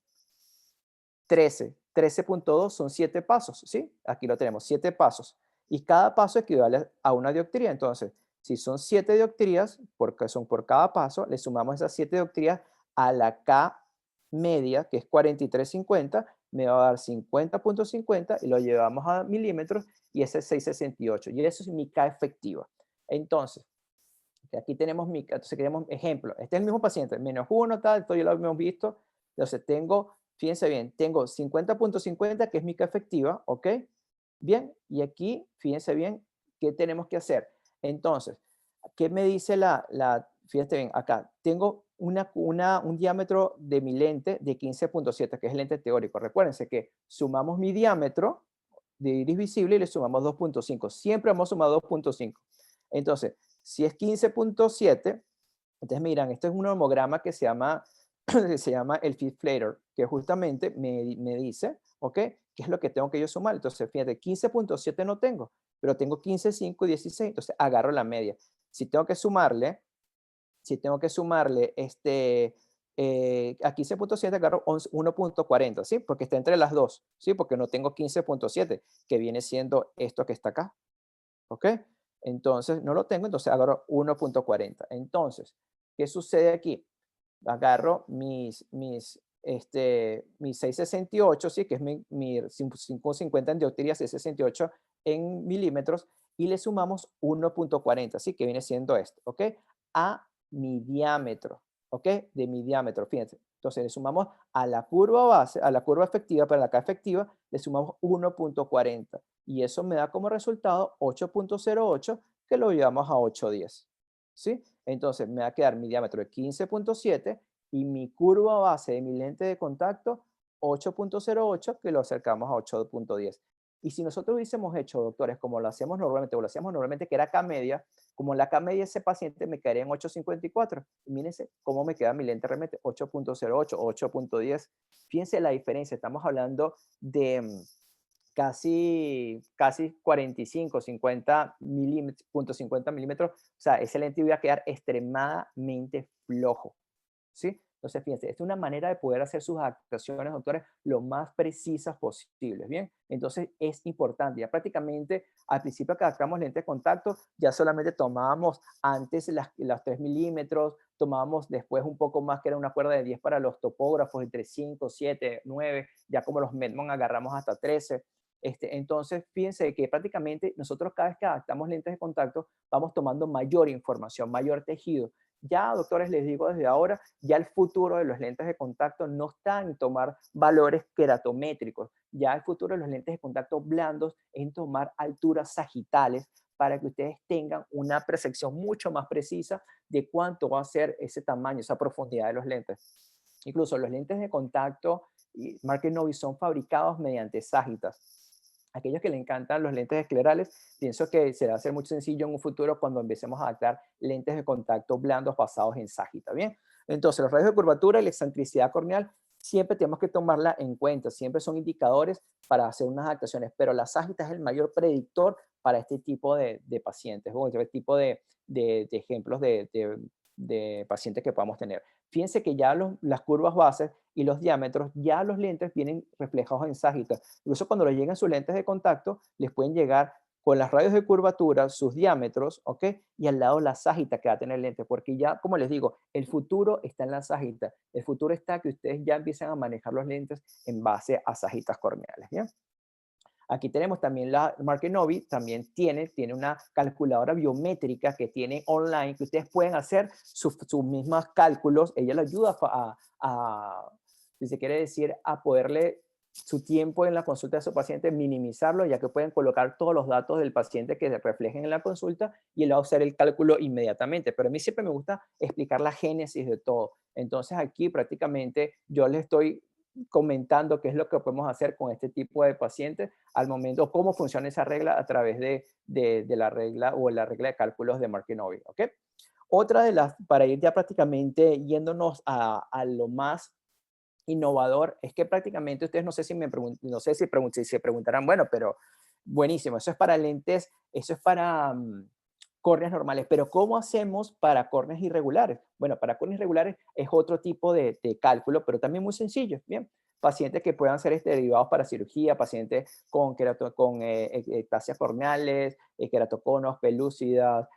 D: 13. 13.2 son 7 pasos, ¿sí? Aquí lo tenemos, 7 pasos. Y cada paso equivale a una dioptría. Entonces, si son 7 dioptrías, porque son por cada paso, le sumamos esas 7 dioptrías a la K media, que es 43.50, me va a dar 50.50 y lo llevamos a milímetros y ese es 668. Y eso es mi K efectiva. Entonces, aquí tenemos entonces queremos ejemplo. Este es el mismo paciente, -1, tal, esto ya lo hemos visto. Entonces tengo, fíjense bien, tengo 50.50, que es mi K efectiva, ¿ok? Bien, y aquí, fíjense bien, ¿qué tenemos que hacer? Entonces, ¿qué me dice fíjense bien, acá, tengo un diámetro de mi lente de 15.7, que es el lente teórico. Recuérdense que sumamos mi diámetro de iris visible y le sumamos 2.5. Siempre hemos sumado 2.5. Entonces, si es 15.7, entonces miran, esto es un homograma que se llama el Fit Flater, que justamente me dice, ¿ok? ¿Qué es lo que tengo que yo sumar? Entonces, fíjate, 15.7 no tengo, pero tengo 15.5 y 16, entonces agarro la media. Si tengo que sumarle a 15.7 agarro 1.40, ¿sí? Porque está entre las dos, ¿sí? Porque no tengo 15.7, que viene siendo esto que está acá, ¿ok? Entonces, no lo tengo, entonces agarro 1.40. Entonces, ¿qué sucede aquí? Agarro mis 668, ¿sí? Que es mi 550 en dioptrías, 668 en milímetros, y le sumamos 1.40, ¿sí? Que viene siendo esto, ¿ok? A mi diámetro, ¿ok? De mi diámetro, fíjense. Entonces le sumamos a la curva base, a la curva efectiva, para la K efectiva, le sumamos 1.40. Y eso me da como resultado 8.08, que lo llevamos a 8.10, ¿sí? Entonces me va a quedar mi diámetro de 15.7 y mi curva base de mi lente de contacto 8.08, que lo acercamos a 8.10. Y si nosotros hubiésemos hecho, doctores, como lo hacemos normalmente, o lo hacíamos normalmente, que era K media, como la K media de ese paciente me quedaría en 8.54. Y mírense cómo me queda mi lente realmente, 8.08, 8.10. Fíjense la diferencia, estamos hablando de casi 45, 50 milímetros, o sea, ese lente iba a quedar extremadamente flojo, ¿sí? Entonces, fíjense, esta es una manera de poder hacer sus adaptaciones, doctores, lo más precisas posibles, ¿bien? Entonces, es importante. Ya prácticamente, al principio que adaptamos lentes de contacto, ya solamente tomábamos antes las 3 milímetros, tomábamos después un poco más, que era una cuerda de 10 para los topógrafos, entre 5, 7, 9, ya como los Medmon agarramos hasta 13. Entonces, fíjense que prácticamente nosotros cada vez que adaptamos lentes de contacto, vamos tomando mayor información, mayor tejido. Ya, doctores, les digo desde ahora, ya el futuro de los lentes de contacto no está en tomar valores keratométricos. Ya el futuro de los lentes de contacto blandos es en tomar alturas sagitales para que ustedes tengan una percepción mucho más precisa de cuánto va a ser ese tamaño, esa profundidad de los lentes. Incluso los lentes de contacto Mark & Novy son fabricados mediante sagitas. Aquellos que le encantan los lentes esclerales, pienso que será ser muy sencillo en un futuro cuando empecemos a adaptar lentes de contacto blandos basados en sagita, ¿bien? Entonces, los radios de curvatura y la excentricidad corneal siempre tenemos que tomarla en cuenta, siempre son indicadores para hacer unas adaptaciones, pero la sagita es el mayor predictor para este tipo de pacientes, o este tipo de ejemplos de pacientes que podamos tener. Fíjense que ya las curvas bases y los diámetros, ya los lentes vienen reflejados en sagita. Incluso cuando les llegan sus lentes de contacto, les pueden llegar con las radios de curvatura, sus diámetros, ¿ok? Y al lado la sagita que va a tener el lente, porque ya, como les digo, el futuro está en la sagita. El futuro está que ustedes ya empiezan a manejar los lentes en base a sagitas corneales, ¿bien? Aquí tenemos también la Mark & Novy, también tiene una calculadora biométrica que tiene online, que ustedes pueden hacer sus mismos cálculos. Ella le ayuda si se quiere decir, a poderle su tiempo en la consulta de su paciente, minimizarlo, ya que pueden colocar todos los datos del paciente que se reflejen en la consulta y él va a hacer el cálculo inmediatamente. Pero a mí siempre me gusta explicar la génesis de todo. Entonces aquí prácticamente yo les estoy comentando qué es lo que podemos hacer con este tipo de pacientes al momento, cómo funciona esa regla a través de la regla o la regla de cálculos de Mark & Novy, ¿ok? Otra de las, para ir ya prácticamente yéndonos a lo más innovador, es que prácticamente ustedes no sé si se preguntarán, bueno, pero buenísimo, eso es para lentes, eso es para córneas normales, pero ¿cómo hacemos para córneas irregulares? Bueno, para córneas irregulares es otro tipo de cálculo, pero también muy sencillo, ¿bien? Pacientes que puedan ser derivados para cirugía, pacientes con ectasias corneales, queratoconos, pelúcidas,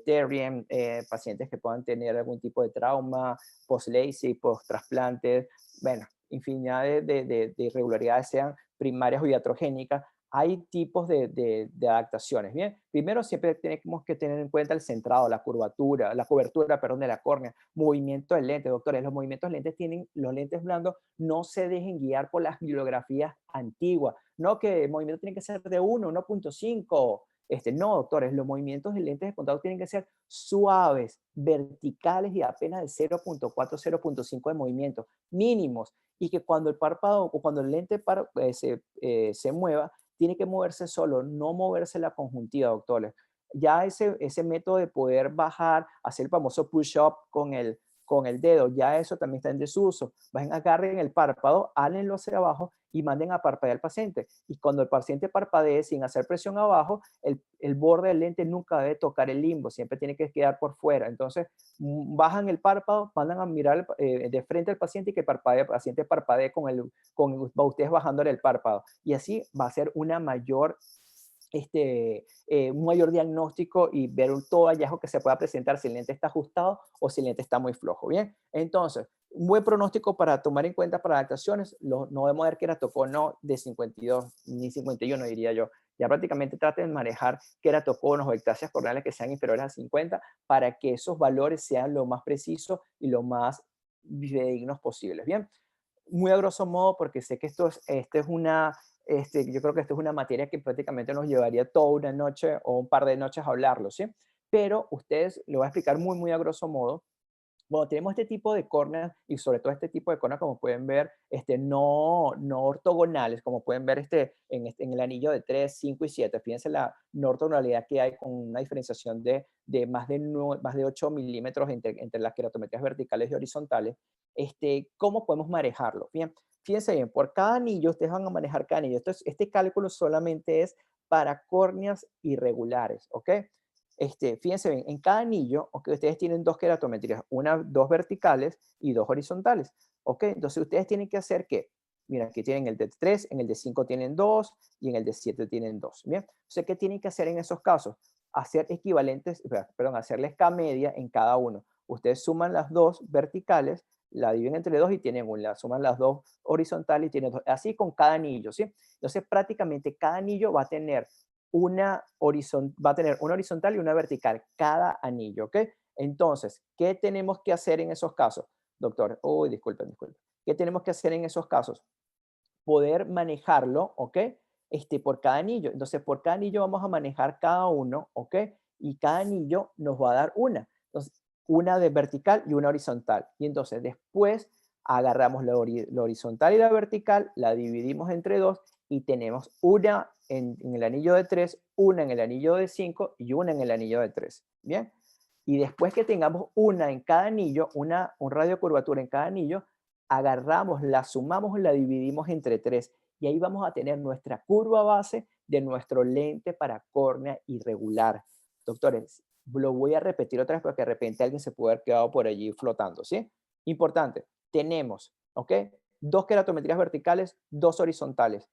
D: terrien, pacientes que puedan tener algún tipo de trauma, post-LASIK, post-trasplantes, bueno, infinidad de irregularidades, sean primarias o iatrogénicas. Hay tipos de adaptaciones, ¿bien? Primero siempre tenemos que tener en cuenta el centrado, la cobertura, perdón, de la córnea, movimiento del lente, doctores. Los movimientos de lentes los lentes blandos no se dejen guiar por las bibliografías antiguas. No que el movimiento tiene que ser de 1.5. No, doctores, los movimientos de lentes de contacto tienen que ser suaves, verticales y apenas de 0.4, 0.5 de movimiento, mínimos. Y que cuando el párpado o cuando el lente se mueva, tiene que moverse solo, no moverse la conjuntiva, doctores. Ya ese método de poder bajar, hacer el famoso push-up con el dedo, ya eso también está en desuso. Agarren el párpado, hálenlo hacia abajo y manden a parpadear al paciente. Y cuando el paciente parpadee sin hacer presión abajo, el borde del lente nunca debe tocar el limbo, siempre tiene que quedar por fuera. Entonces, bajan el párpado, mandan a mirar de frente al paciente y que el paciente parpadee con ustedes bajándole el párpado. Y así va a ser una mayor un mayor diagnóstico y ver todo hallazgo que se pueda presentar si el lente está ajustado o si el lente está muy flojo. Bien, entonces, un buen pronóstico para tomar en cuenta para adaptaciones, no debemos ver queratocono de 52 ni 51, diría yo. Ya prácticamente traten de manejar queratoconos o ectasias corneales que sean inferiores a 50 para que esos valores sean lo más precisos y lo más fidedignos posibles. Bien, muy a grosso modo, porque sé que yo creo que esto es una materia que prácticamente nos llevaría toda una noche o un par de noches a hablarlo, ¿sí? Pero ustedes, lo voy a explicar muy, muy a grosso modo. Bueno, tenemos este tipo de córneas y sobre todo este tipo de córneas, como pueden ver, no ortogonales, como pueden ver en el anillo de 3, 5 y 7. Fíjense la no ortogonalidad que hay con una diferenciación de más de 8 milímetros entre las queratometrías verticales y horizontales. ¿Cómo podemos manejarlo? Bien, fíjense bien, por cada anillo ustedes van a manejar cada anillo. Este cálculo solamente es para córneas irregulares, ¿ok? fíjense bien, en cada anillo, ¿ok? Ustedes tienen dos queratometrías, dos verticales y dos horizontales, ¿ok? Entonces ustedes tienen que hacer que, mira, aquí tienen el de 3, en el de 5 tienen 2 y en el de 7 tienen 2, ¿bien? Entonces, ¿qué tienen que hacer en esos casos? Hacer equivalentes, perdón, hacerles K media en cada uno. Ustedes suman las dos verticales, la dividen entre dos y tienen una, suman las dos horizontales y tienen dos, así con cada anillo, ¿sí? Entonces, prácticamente cada anillo va a tener una horizontal y una vertical, cada anillo, ¿ok? Entonces, ¿qué tenemos que hacer en esos casos, doctor? Uy, disculpen. ¿Qué tenemos que hacer en esos casos? Poder manejarlo, ¿ok? Por cada anillo. Entonces, por cada anillo vamos a manejar cada uno, ¿ok? Y cada anillo nos va a dar una. Entonces, una de vertical y una horizontal. Y entonces, después agarramos la horizontal y la vertical, la dividimos entre dos y tenemos una en el anillo de 3, una en el anillo de 5 y una en el anillo de 3. ¿Bien? Y después que tengamos una en cada anillo, un radio de curvatura en cada anillo, agarramos, la sumamos y la dividimos entre 3. Y ahí vamos a tener nuestra curva base de nuestro lente para córnea irregular. Doctores, lo voy a repetir otra vez porque de repente alguien se puede haber quedado por allí flotando, ¿sí? Importante, tenemos, ¿ok? Dos queratometrías verticales, dos horizontales.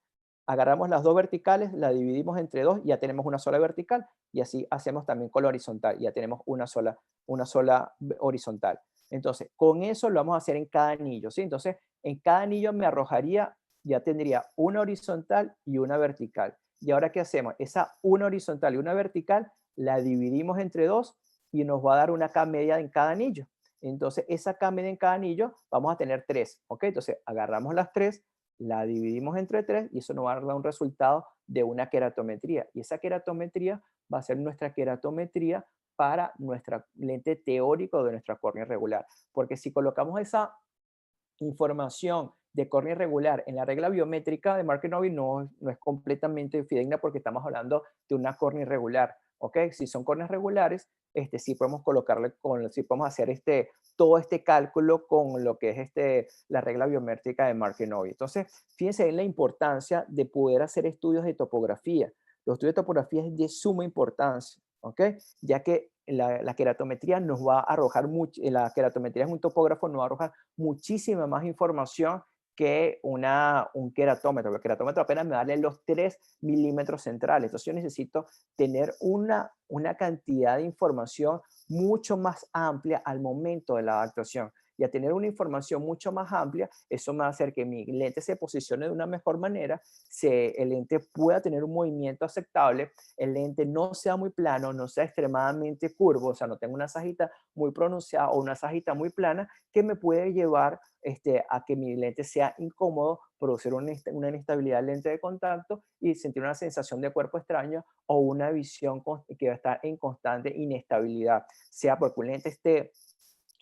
D: Agarramos las dos verticales, la dividimos entre dos, ya tenemos una sola vertical, y así hacemos también con la horizontal, ya tenemos una sola horizontal. Entonces, con eso lo vamos a hacer en cada anillo, ¿sí? Entonces, en cada anillo me arrojaría, ya tendría una horizontal y una vertical. ¿Y ahora qué hacemos? Esa una horizontal y una vertical la dividimos entre dos y nos va a dar una K media en cada anillo. Entonces, esa K media en cada anillo vamos a tener 3, ¿ok? Entonces, agarramos las 3, la dividimos entre 3 y eso nos va a dar un resultado de una queratometría. Y esa queratometría va a ser nuestra queratometría para nuestra lente teórico de nuestra córnea irregular. Porque si colocamos esa información de córnea irregular en la regla biométrica de Markov no es completamente fidedigna porque estamos hablando de una córnea irregular. ¿Ok? Si son córneas regulares, sí podemos colocarle, sí podemos hacer todo este cálculo con lo que es la regla biométrica de Markov. Entonces, fíjense en la importancia de poder hacer estudios de topografía. Los estudios de topografía es de suma importancia, ¿ok? Ya que la queratometría nos va a arrojar mucho, la queratometría es un topógrafo, nos va a arrojar muchísima más información que un queratómetro. El queratómetro apenas me da los 3 milímetros centrales. Entonces yo necesito tener una cantidad de información mucho más amplia al momento de la adaptación. Y a tener una información mucho más amplia, eso me va a hacer que mi lente se posicione de una mejor manera, el lente pueda tener un movimiento aceptable, el lente no sea muy plano, no sea extremadamente curvo, o sea, no tenga una sajita muy pronunciada o una sajita muy plana que me puede llevar a que mi lente sea incómodo, producir una inestabilidad del lente de contacto y sentir una sensación de cuerpo extraño o una visión que va a estar en constante inestabilidad, sea porque un lente esté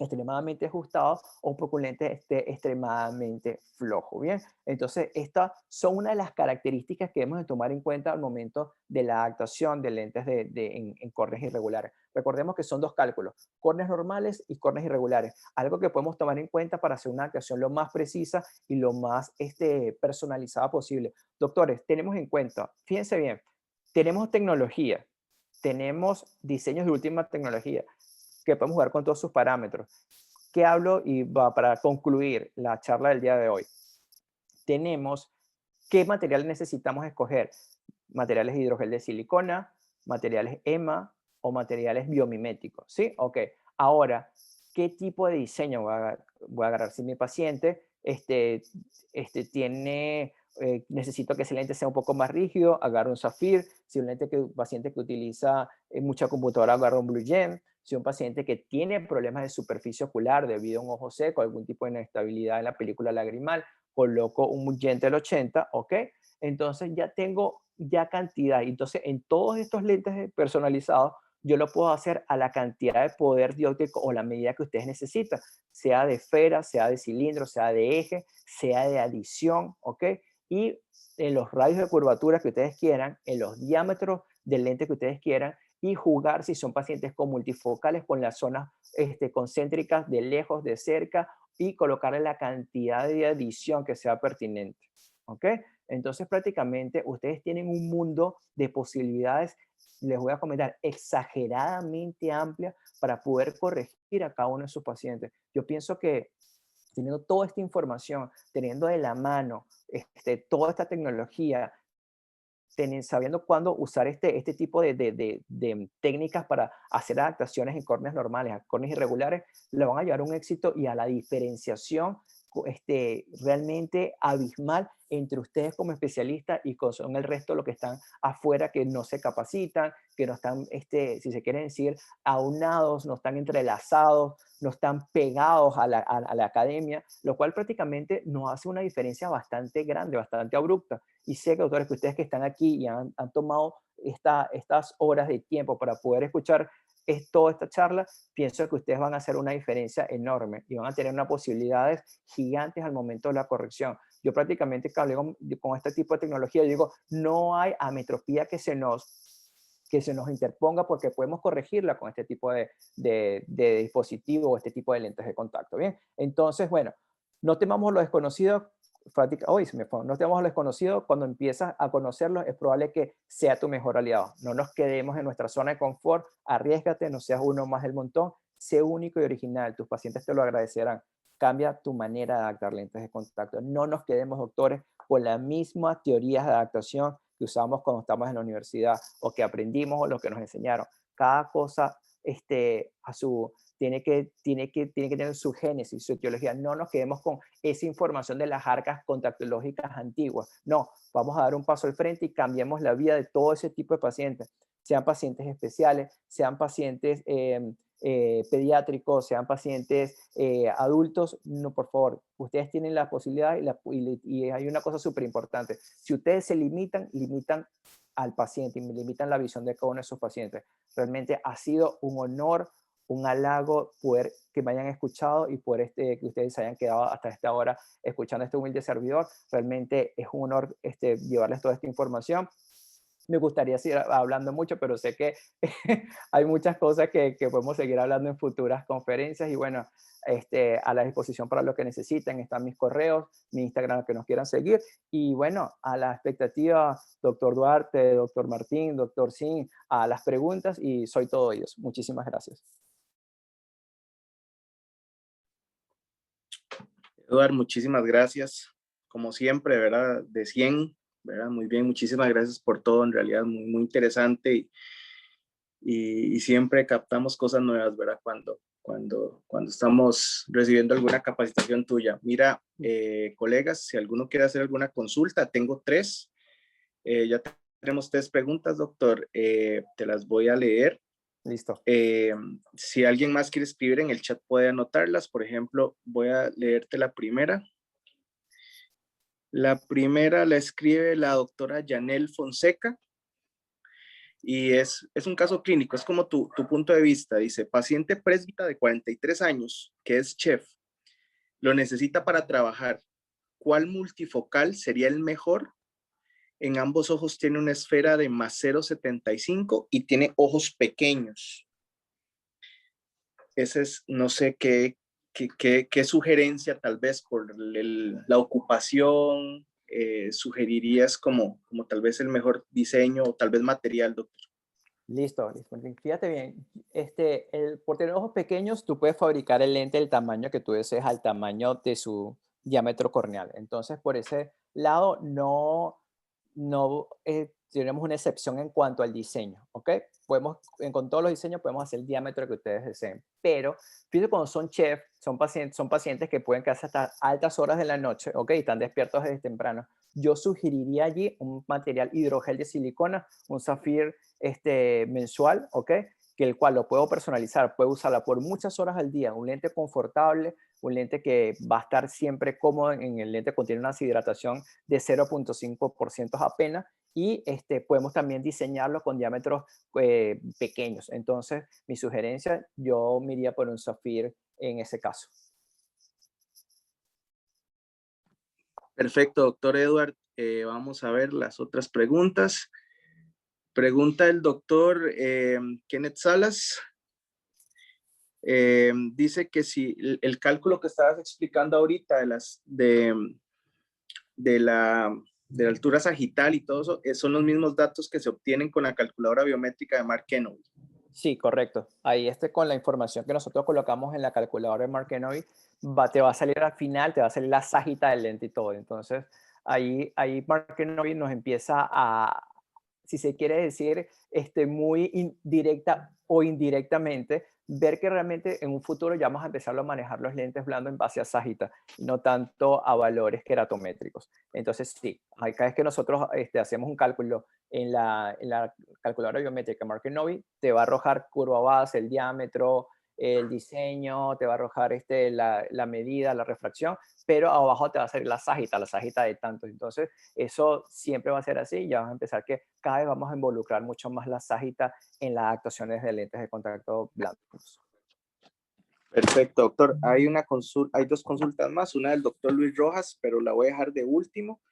D: extremadamente ajustado o porque un lente esté extremadamente flojo, ¿bien? Entonces, estas son una de las características que debemos de tomar en cuenta al momento de la adaptación de lentes en córneas irregulares. Recordemos que son dos cálculos, córneas normales y córneas irregulares, algo que podemos tomar en cuenta para hacer una adaptación lo más precisa y lo más personalizada posible. Doctores, tenemos en cuenta, fíjense bien, tenemos tecnología, tenemos diseños de última tecnología, que podemos jugar con todos sus parámetros. ¿Qué hablo? Y para concluir la charla del día de hoy. Tenemos qué materiales necesitamos escoger. Materiales de hidrogel de silicona, materiales EMA o materiales biomiméticos. ¿Sí? Ok. Ahora, ¿qué tipo de diseño voy a agarrar? Si mi paciente necesito que ese lente sea un poco más rígido, agarro un Saphir. Si un paciente que utiliza mucha computadora, agarro un Blue Gem. Si un paciente que tiene problemas de superficie ocular debido a un ojo seco, algún tipo de inestabilidad en la película lagrimal, coloco un Gentle 80, ¿ok? Entonces ya tengo cantidad. Entonces en todos estos lentes personalizados, yo lo puedo hacer a la cantidad de poder dióptrico o la medida que ustedes necesitan, sea de esfera, sea de cilindro, sea de eje, sea de adición, ¿ok? Y en los radios de curvatura que ustedes quieran, en los diámetros del lente que ustedes quieran, y jugar si son pacientes con multifocales, con las zonas concéntricas de lejos, de cerca, y colocarle la cantidad de adición que sea pertinente. ¿Ok? Entonces, prácticamente, ustedes tienen un mundo de posibilidades, les voy a comentar, exageradamente amplia para poder corregir a cada uno de sus pacientes. Yo pienso que teniendo toda esta información, teniendo de la mano toda esta tecnología, sabiendo cuándo usar este tipo de técnicas para hacer adaptaciones en córneas normales a córneas irregulares, le van a llevar a un éxito y a la diferenciación realmente abismal entre ustedes como especialistas y con el resto de los que están afuera, que no se capacitan, que no están, si se quiere decir, aunados, no están entrelazados, no están pegados a la academia, lo cual prácticamente nos hace una diferencia bastante grande, bastante abrupta. Y sé que, doctores, que ustedes que están aquí y han tomado estas horas de tiempo para poder escuchar toda esta charla, pienso que ustedes van a hacer una diferencia enorme y van a tener unas posibilidades gigantes al momento de la corrección. Yo prácticamente que hablé con este tipo de tecnología, yo digo, no hay ametropía que se nos interponga porque podemos corregirla con este tipo de dispositivo o este tipo de lentes de contacto. Bien, entonces, bueno, no temamos lo desconocido. No temamos lo desconocido. Cuando empiezas a conocerlo, es probable que sea tu mejor aliado. No nos quedemos en nuestra zona de confort. Arriésgate, no seas uno más del montón. Sé único y original. Tus pacientes te lo agradecerán. Cambia tu manera de adaptar lentes de contacto. No nos quedemos, doctores, con las mismas teorías de adaptación que usamos cuando estamos en la universidad o que aprendimos o lo que nos enseñaron. Cada cosa tiene que tener su génesis, su etiología. No nos quedemos con esa información de las arcas contactológicas antiguas. No, vamos a dar un paso al frente y cambiemos la vida de todo ese tipo de pacientes. Sean pacientes especiales, sean pacientes pediátricos, sean pacientes adultos. No, por favor, ustedes tienen la posibilidad y hay una cosa súper importante. Si ustedes se limitan al paciente y limitan la visión de cada uno de sus pacientes. Realmente ha sido un honor, un halago poder que me hayan escuchado y poder que ustedes se hayan quedado hasta esta hora escuchando este humilde servidor. Realmente es un honor llevarles toda esta información. Me gustaría seguir hablando mucho, pero sé que hay muchas cosas que podemos seguir hablando en futuras conferencias y bueno, a la disposición para lo que necesiten. Están mis correos, mi Instagram, que nos quieran seguir. Y bueno, a la expectativa, doctor Duarte, doctor Martín, doctor Sin, a las preguntas y soy todo ellos. Muchísimas gracias.
A: Eduardo, muchísimas gracias. Como siempre, ¿verdad? De 100, ¿verdad? Muy bien, muchísimas gracias por todo. En realidad, muy, muy interesante y siempre captamos cosas nuevas, ¿verdad? Cuando estamos recibiendo alguna capacitación tuya. Mira, colegas, si alguno quiere hacer alguna consulta, tengo 3. Ya tenemos 3 preguntas, doctor. Te las voy a leer.
D: Listo.
A: Si alguien más quiere escribir en el chat, puede anotarlas. Por ejemplo, voy a leerte la primera. La primera la escribe la doctora Yanel Fonseca y es un caso clínico, es como tu punto de vista. Dice, paciente presbítero de 43 años, que es chef, lo necesita para trabajar. ¿Cuál multifocal sería el mejor? En ambos ojos tiene una esfera de más 0,75 y tiene ojos pequeños. Ese es, no sé qué sugerencia, tal vez por la ocupación, sugerirías como tal vez el mejor diseño o tal vez material, doctor.
D: Listo. Fíjate bien, por tener ojos pequeños, tú puedes fabricar el lente del tamaño que tú desees, al tamaño de su diámetro corneal. Entonces, por ese lado, no tenemos una excepción en cuanto al diseño, ¿ok? Con todos los diseños podemos hacer el diámetro que ustedes deseen, pero fíjate, cuando son chefs, son pacientes que pueden quedarse hasta altas horas de la noche, ¿ok? Están despiertos desde temprano. Yo sugeriría allí un material hidrogel de silicona, un zafir mensual, ¿ok? Que el cual lo puedo personalizar, puedo usarla por muchas horas al día, un lente confortable, un lente que va a estar siempre cómodo. En el lente contiene una deshidratación de 0,5% apenas y podemos también diseñarlo con diámetros pequeños. Entonces, mi sugerencia, yo me iría por un zafir en ese caso.
A: Perfecto, doctor Edward. Vamos a ver las otras preguntas. Pregunta el doctor Kenneth Salas. Dice que si el cálculo que estabas explicando ahorita de de la altura sagital y todo eso, son los mismos datos que se obtienen con la calculadora biométrica de Mark Kenobi.
D: Sí, correcto. Ahí con la información que nosotros colocamos en la calculadora de Mark Kenobi, te va a salir al final, te va a salir la sagita del lente y todo. Entonces, ahí Mark Kenobi nos empieza a, si se quiere decir, muy directa o indirectamente, ver que realmente en un futuro ya vamos a empezar a manejar los lentes blandos en base a sagita, y no tanto a valores queratométricos. Entonces, sí, cada vez que nosotros hacemos un cálculo en la calculadora biométrica Mark Kenobi, te va a arrojar curva base, el diámetro, el diseño, te va a arrojar la medida, la refracción, pero abajo te va a salir la sagita de tantos. Entonces, eso siempre va a ser así. Ya vamos a empezar que cada vez vamos a involucrar mucho más la sagita en las actuaciones de lentes de contacto blandos.
A: Perfecto, doctor. Hay dos consultas más, una del doctor Luis Rojas, pero la voy a dejar de último.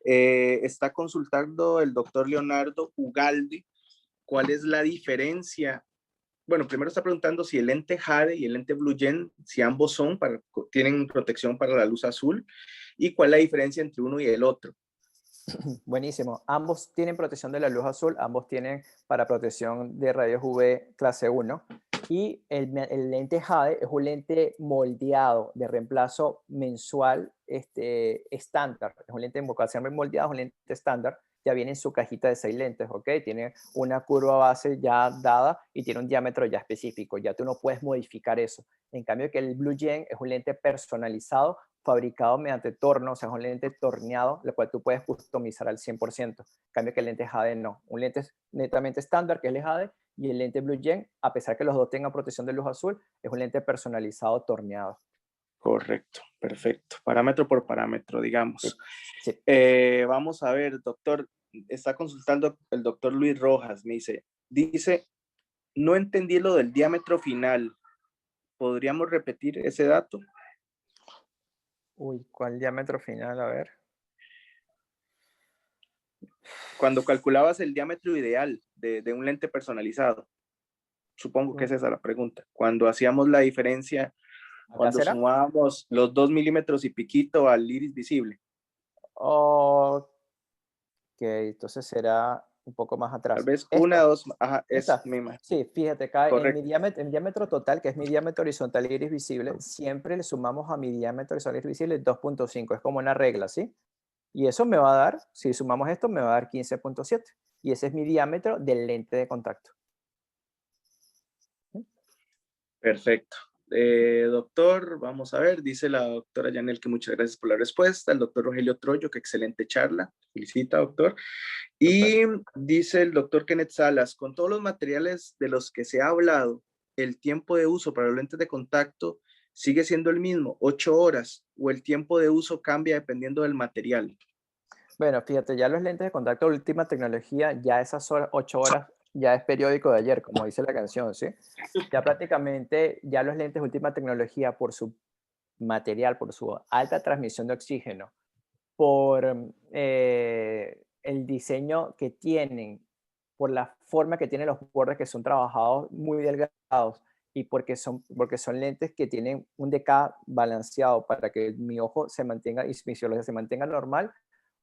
A: Está consultando el doctor Leonardo Ugalde. ¿Cuál es la diferencia? Bueno, primero está preguntando si el lente Jade y el lente Blue Gen, si ambos tienen protección para la luz azul, y cuál es la diferencia entre uno y el otro.
D: Buenísimo. Ambos tienen protección de la luz azul, ambos tienen para protección de rayos UV clase 1. Y el lente Jade es un lente moldeado de reemplazo mensual estándar. Es un lente siempre moldeado, es un lente estándar. Ya viene en su cajita de 6 lentes, ¿ok? Tiene una curva base ya dada y tiene un diámetro ya específico. Ya tú no puedes modificar eso. En cambio que el Blue Gen es un lente personalizado, fabricado mediante torno, o sea, es un lente torneado, el cual tú puedes customizar al 100%. En cambio que el lente Jade no. Un lente netamente estándar, que es el Jade, y el lente Blue Gen, a pesar que los dos tengan protección de luz azul, es un lente personalizado torneado.
A: Correcto, perfecto. Parámetro por parámetro, digamos.
D: Sí. Sí.
A: Vamos a ver, doctor, está consultando el doctor Luis Rojas, me dice, no entendí lo del diámetro final. ¿Podríamos repetir ese dato?
D: Uy, ¿cuál diámetro final? A ver.
A: Cuando calculabas el diámetro ideal de un lente personalizado. Supongo que es esa la pregunta. Cuando hacíamos la diferencia, cuando sumábamos los 2 milímetros y piquito al iris visible.
D: Ok, entonces será un poco más atrás.
A: Tal vez una, dos, ajá,
D: sí, fíjate, acá en mi diámetro total, que es mi diámetro horizontal iris visible, siempre le sumamos a mi diámetro horizontal iris visible 2.5, es como una regla, ¿sí? Y eso me va a dar, si sumamos esto, me va a dar 15.7. Y ese es mi diámetro del lente de contacto.
A: Perfecto. Doctor, vamos a ver, dice la doctora Yanel que muchas gracias por la respuesta. El doctor Rogelio Troyo, que excelente charla. Felicita, doctor. Y dice el doctor Kenneth Salas, con todos los materiales de los que se ha hablado, el tiempo de uso para los lentes de contacto sigue siendo el mismo, 8 horas, o el tiempo de uso cambia dependiendo del material.
D: Bueno, fíjate, ya los lentes de contacto de última tecnología, ya esas 8 horas ya es periódico de ayer, como dice la canción, ¿sí? Ya prácticamente, ya los lentes de última tecnología por su material, por su alta transmisión de oxígeno, por el diseño que tienen, por la forma que tienen los bordes que son trabajados muy delgados y porque son lentes que tienen un DK balanceado para que mi ojo se mantenga y mi fisiología se mantenga normal,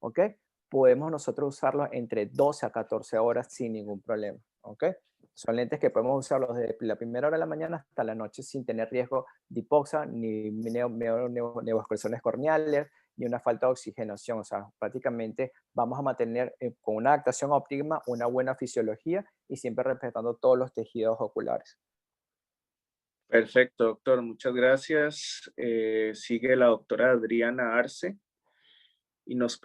D: ¿ok? Podemos nosotros usarlos entre 12 a 14 horas sin ningún problema, ¿ok? Son lentes que podemos usarlos desde la primera hora de la mañana hasta la noche sin tener riesgo de hipoxia, ni neoesclerosis corneales, ni una falta de oxigenación. O sea, prácticamente vamos a mantener con una adaptación óptima una buena fisiología y siempre respetando todos los tejidos oculares.
A: Perfecto, doctor. Muchas gracias. Sigue la doctora Adriana Arce y nos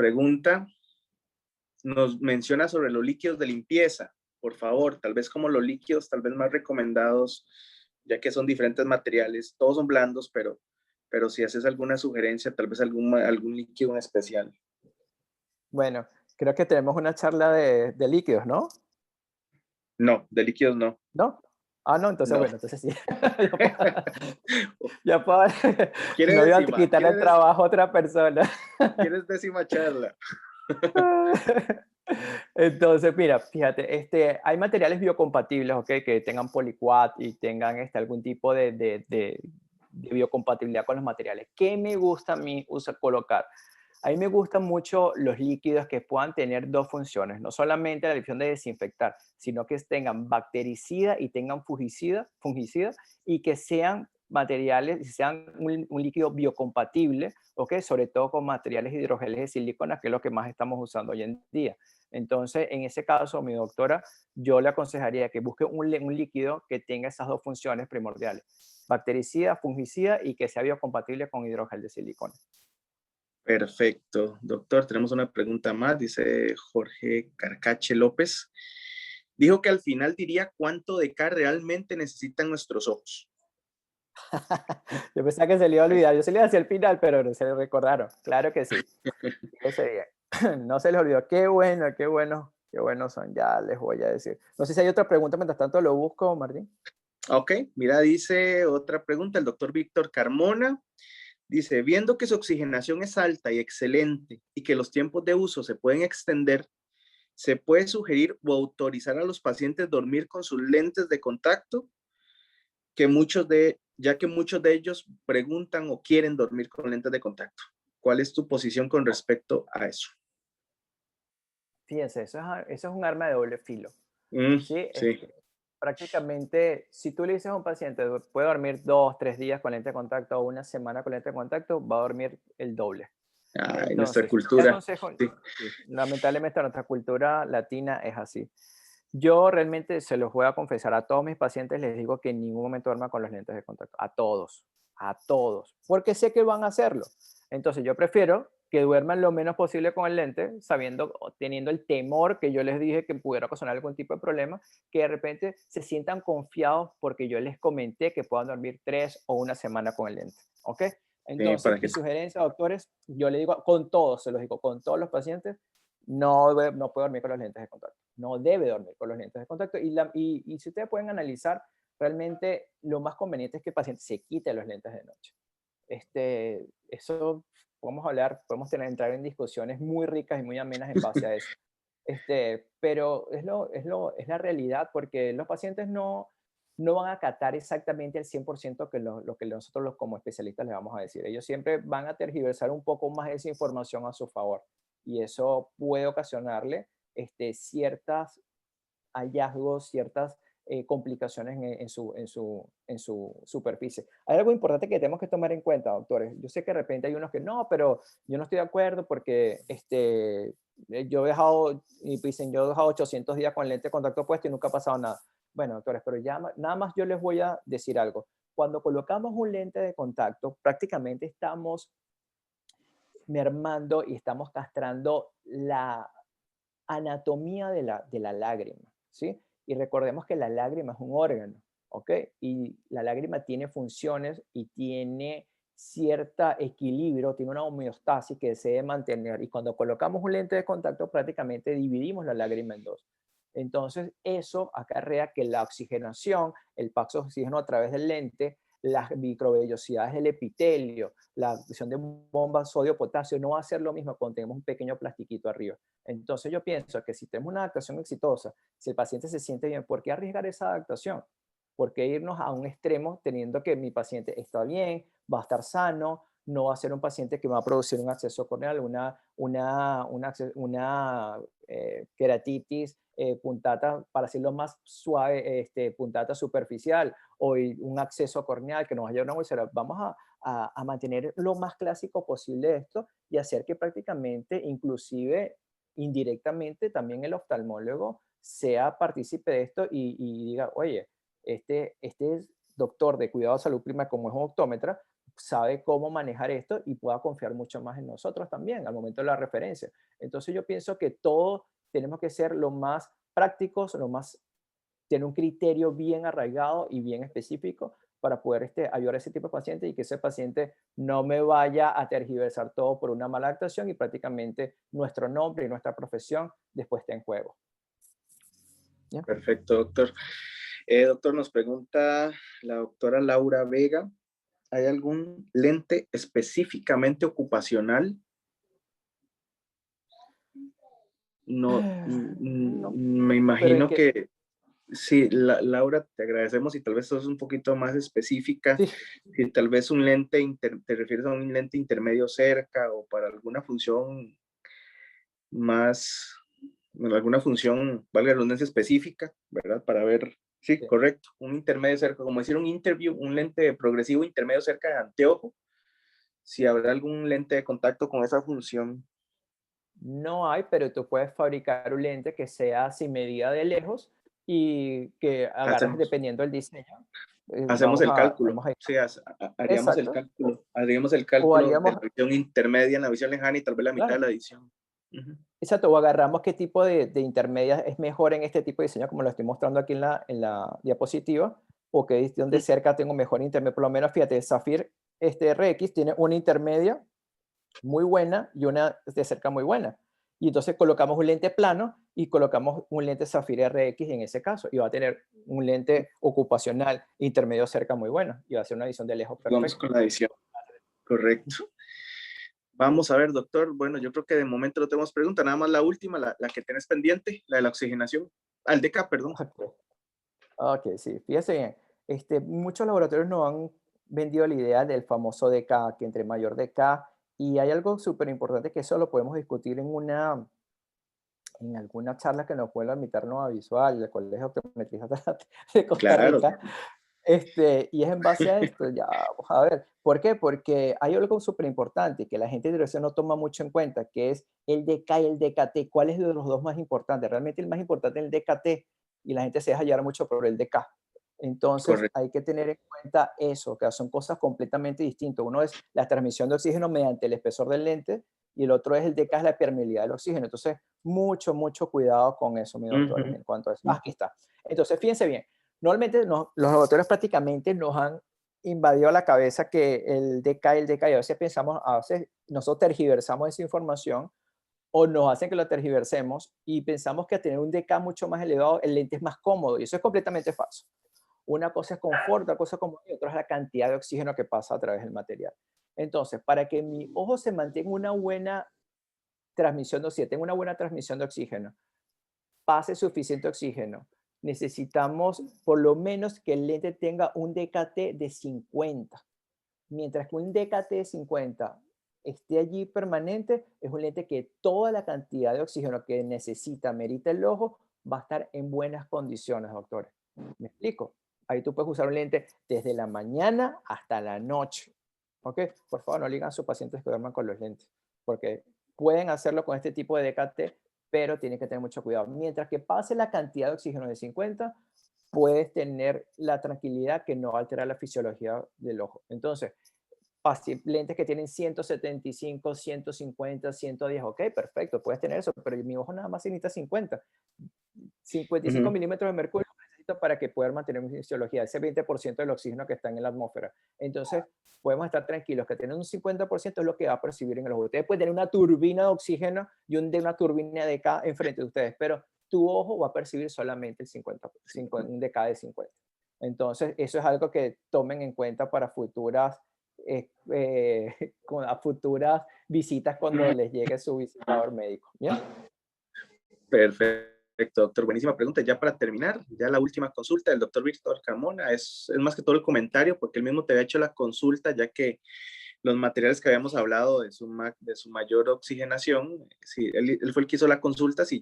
A: menciona sobre los líquidos de limpieza. Por favor, tal vez como los líquidos, tal vez más recomendados, ya que son diferentes materiales. Todos son blandos, pero si haces alguna sugerencia, tal vez algún líquido en especial.
D: Bueno, creo que tenemos una charla de líquidos, ¿no?
A: No, de líquidos no.
D: ¿No? Ah, no, entonces
A: no.
D: Bueno, entonces sí. ya puedo
A: No
D: iba a quitarle el trabajo a otra persona.
A: ¿Quieres décima charla?
D: Entonces, mira, fíjate, hay materiales biocompatibles, ¿ok? Que tengan poliquat y tengan algún tipo de biocompatibilidad con los materiales. ¿Qué me gusta a mí colocar? A mí me gustan mucho los líquidos que puedan tener dos funciones, no solamente la función de desinfectar, sino que tengan bactericida y tengan fungicida y que sean materiales, sean un líquido biocompatible, ¿ok? Sobre todo con materiales hidrogeles de silicona, que es lo que más estamos usando hoy en día. Entonces, en ese caso, mi doctora, yo le aconsejaría que busque un líquido que tenga esas dos funciones primordiales, bactericida, fungicida y que sea biocompatible con hidrogel de silicona.
A: Perfecto. Doctor, tenemos una pregunta más, dice Jorge Carcache López. Dijo que al final diría cuánto de K realmente necesitan nuestros ojos.
D: Yo pensaba que se le iba a olvidar, yo se le iba hacia el final, pero no se le recordaron. Claro que sí. Ese día. No se les olvidó. Qué bueno, qué bueno, qué buenos son. Ya les voy a decir. No sé si hay otra pregunta, mientras tanto lo busco, Martín.
A: Ok, mira, dice otra pregunta, el doctor Víctor Carmona. Dice, viendo que su oxigenación es alta y excelente y que los tiempos de uso se pueden extender, ¿se puede sugerir o autorizar a los pacientes dormir con sus lentes de contacto? Ya que muchos de ellos preguntan o quieren dormir con lentes de contacto. ¿Cuál es tu posición con respecto a eso?
D: Fíjense, eso es un arma de doble filo. ¿Sí?
A: Sí.
D: Prácticamente, si tú le dices a un paciente, puede dormir 2, 3 días con lente de contacto o una semana con lente de contacto, va a dormir el doble.
A: Ay, nuestra
D: Entonces, ¿qué
A: cultura.
D: aconsejo?
A: Sí.
D: Sí, lamentablemente nuestra cultura latina es así. Yo realmente se los voy a confesar a todos mis pacientes, les digo que en ningún momento duerman con los lentes de contacto, a todos, porque sé que van a hacerlo. Entonces yo prefiero que duerman lo menos posible con el lente, sabiendo o teniendo el temor que yo les dije que pudiera ocasionar algún tipo de problema, que de repente se sientan confiados porque yo les comenté que puedan dormir 3 o una semana con el lente, ¿ok? Entonces,
A: Para
D: mi
A: que
D: sugerencia, doctores, yo le digo con todos, se los digo, con todos los pacientes, no puede dormir con los lentes de contacto, no debe dormir con los lentes de contacto. Y si ustedes pueden analizar, realmente lo más conveniente es que el paciente se quite los lentes de noche. Eso podemos entrar en discusiones muy ricas y muy amenas en base a eso. Pero es la realidad porque los pacientes no van a acatar exactamente al 100% lo que nosotros como especialistas les vamos a decir. Ellos siempre van a tergiversar un poco más esa información a su favor y eso puede ocasionarle ciertos hallazgos, ciertas complicaciones en su superficie. Hay algo importante que tenemos que tomar en cuenta, doctores. Yo sé que de repente hay unos que no, pero yo no estoy de acuerdo porque yo he dejado, y dicen, yo he dejado 800 días con lente de contacto puesto y nunca ha pasado nada. Bueno, doctores, pero ya nada más yo les voy a decir algo. Cuando colocamos un lente de contacto, prácticamente estamos mermando y estamos castrando la anatomía de la lágrima, ¿sí? Y recordemos que la lágrima es un órgano, ¿ok? Y la lágrima tiene funciones y tiene cierto equilibrio, tiene una homeostasis que se debe mantener. Y cuando colocamos un lente de contacto, prácticamente dividimos la lágrima en dos. Entonces, eso acarrea que la oxigenación, el paso de oxígeno a través del lente, las microvellosidades del epitelio, la acción de bombas sodio-potasio no va a ser lo mismo cuando tenemos un pequeño plastiquito arriba. Entonces yo pienso que si tenemos una adaptación exitosa, si el paciente se siente bien, ¿por qué arriesgar esa adaptación? ¿Por qué irnos a un extremo teniendo que mi paciente está bien, va a estar sano, no va a ser un paciente que va a producir un absceso corneal, una queratitis puntata, para decirlo más suave, puntata superficial o un acceso corneal que nos va a llevar a una úlcera? Vamos a mantener lo más clásico posible esto y hacer que prácticamente, inclusive indirectamente, también el oftalmólogo sea partícipe de esto y diga, oye, este doctor de cuidado de salud primaria, como es un optómetra, sabe cómo manejar esto y pueda confiar mucho más en nosotros también al momento de la referencia. Entonces yo pienso que todos tenemos que ser lo más prácticos, tener un criterio bien arraigado y bien específico para poder ayudar a ese tipo de paciente y que ese paciente no me vaya a tergiversar todo por una mala actuación y prácticamente nuestro nombre y nuestra profesión después está en juego. ¿Ya?
A: Perfecto, doctor. Doctor, nos pregunta la doctora Laura Vega, ¿hay algún lente específicamente ocupacional? No,
D: No,
A: me imagino que Sí, Laura, te agradecemos y tal vez sos un poquito más específica.
D: Sí.
A: Si tal vez un lente, te refieres a un lente intermedio cerca o para alguna función más, bueno, alguna función, valga la redundancia, específica, ¿verdad? Para ver, sí,
D: Sí.
A: correcto, un intermedio cerca, como decir un interview, un lente progresivo intermedio cerca de anteojo, si habrá algún lente de contacto con esa función.
D: No hay, pero tú puedes fabricar un lente que sea sin medida de lejos y que agarres
A: Hacemos,
D: dependiendo del diseño.
A: hacemos el cálculo,
D: Vamos a ir.
A: sí,
D: Exacto.
A: haríamos el
D: O
A: cálculo de
D: haríamos,
A: la visión intermedia en la visión lejana y tal vez la mitad de
D: claro,
A: la edición. Ujú.
D: exacto, o agarramos qué tipo de intermedias es mejor en este tipo de diseño, como lo estoy mostrando aquí en la diapositiva, o qué edición de cerca tengo mejor intermedio. Por lo menos, fíjate, Zafir RX tiene una intermedia muy buena y una de cerca muy buena. Y entonces colocamos un lente plano y colocamos un lente Zafir RX en ese caso. Y va a tener un lente ocupacional intermedio cerca muy bueno. Y va a ser una edición de lejos
A: Vamos
D: perfecta.
A: con la edición, correcto. Vamos a ver, doctor. Bueno, yo creo que de momento no tenemos pregunta. Nada más la última, la que tenés pendiente, la de la oxigenación. Al DK, perdón.
D: Ok, ok, sí. Fíjese bien. Muchos laboratorios nos han vendido la idea del famoso DK, que entre mayor DK, y hay algo súper importante que eso lo podemos discutir en alguna charla que nos puede invitar Nova Visual, el Colegio de Optometristas de Costa
A: Claro.
D: Rica. Y es en base a esto, ya, vamos a ver. ¿Por qué? Porque hay algo súper importante que la gente de dirección no toma mucho en cuenta, que es el DK y el DKT. ¿Cuál es de los dos más importantes? Realmente el más importante es el DKT y la gente se deja llevar mucho por el DK. Entonces
A: Correcto.
D: hay que tener en cuenta eso, que son cosas completamente distintas. Uno es la transmisión de oxígeno mediante el espesor del lente y el otro es el DK, es la permeabilidad del oxígeno. Entonces, mucho cuidado con eso, mi doctor,
A: Ujú.
D: en cuanto a eso. Aquí está. Entonces, fíjense bien. Normalmente los laboratorios prácticamente nos han invadido la cabeza que el DK y el DK, y a veces pensamos, a veces nosotros tergiversamos esa información o nos hacen que lo tergiversemos y pensamos que a tener un DK mucho más elevado el lente es más cómodo y eso es completamente falso. Una cosa es confort, otra cosa es comodidad y otra es la cantidad de oxígeno que pasa a través del material. Entonces, para que mi ojo se mantenga una buena transmisión de oxígeno, tenga una buena transmisión de oxígeno, pase suficiente oxígeno, necesitamos por lo menos que el lente tenga un DKT de 50. Mientras que un DKT de 50 esté allí permanente, es un lente que toda la cantidad de oxígeno que necesita, merita el ojo, va a estar en buenas condiciones, doctores. ¿Me explico? Ahí tú puedes usar un lente desde la mañana hasta la noche. ¿Ok? Por favor, no le digan a sus pacientes que duerman con los lentes, porque pueden hacerlo con este tipo de DKT, pero tienen que tener mucho cuidado. Mientras que pase la cantidad de oxígeno de 50, puedes tener la tranquilidad que no va a alterar la fisiología del ojo. Entonces, lentes que tienen 175, 150, 110, ok, perfecto, puedes tener eso, pero mi ojo nada más necesita 50. 55
A: Ujú.
D: milímetros de mercurio necesito para que pueda mantener mi fisiología, ese 20% del oxígeno que está en la atmósfera. Entonces, podemos estar tranquilos que tener un 50% es lo que va a percibir en el ojo. Ustedes pueden tener una turbina de oxígeno y una turbina de K enfrente de ustedes, pero tu ojo va a percibir solamente el 50, un DK de 50. Entonces, eso es algo que tomen en cuenta para a futuras visitas cuando les llegue su visitador médico. ¿Bien?
A: Perfecto, doctor. Buenísima pregunta. Ya para terminar, ya la última consulta del doctor Víctor Carmona es más que todo el comentario, porque él mismo te había hecho la consulta, ya que los materiales que habíamos hablado de su mayor oxigenación, sí, él fue el que hizo la consulta, si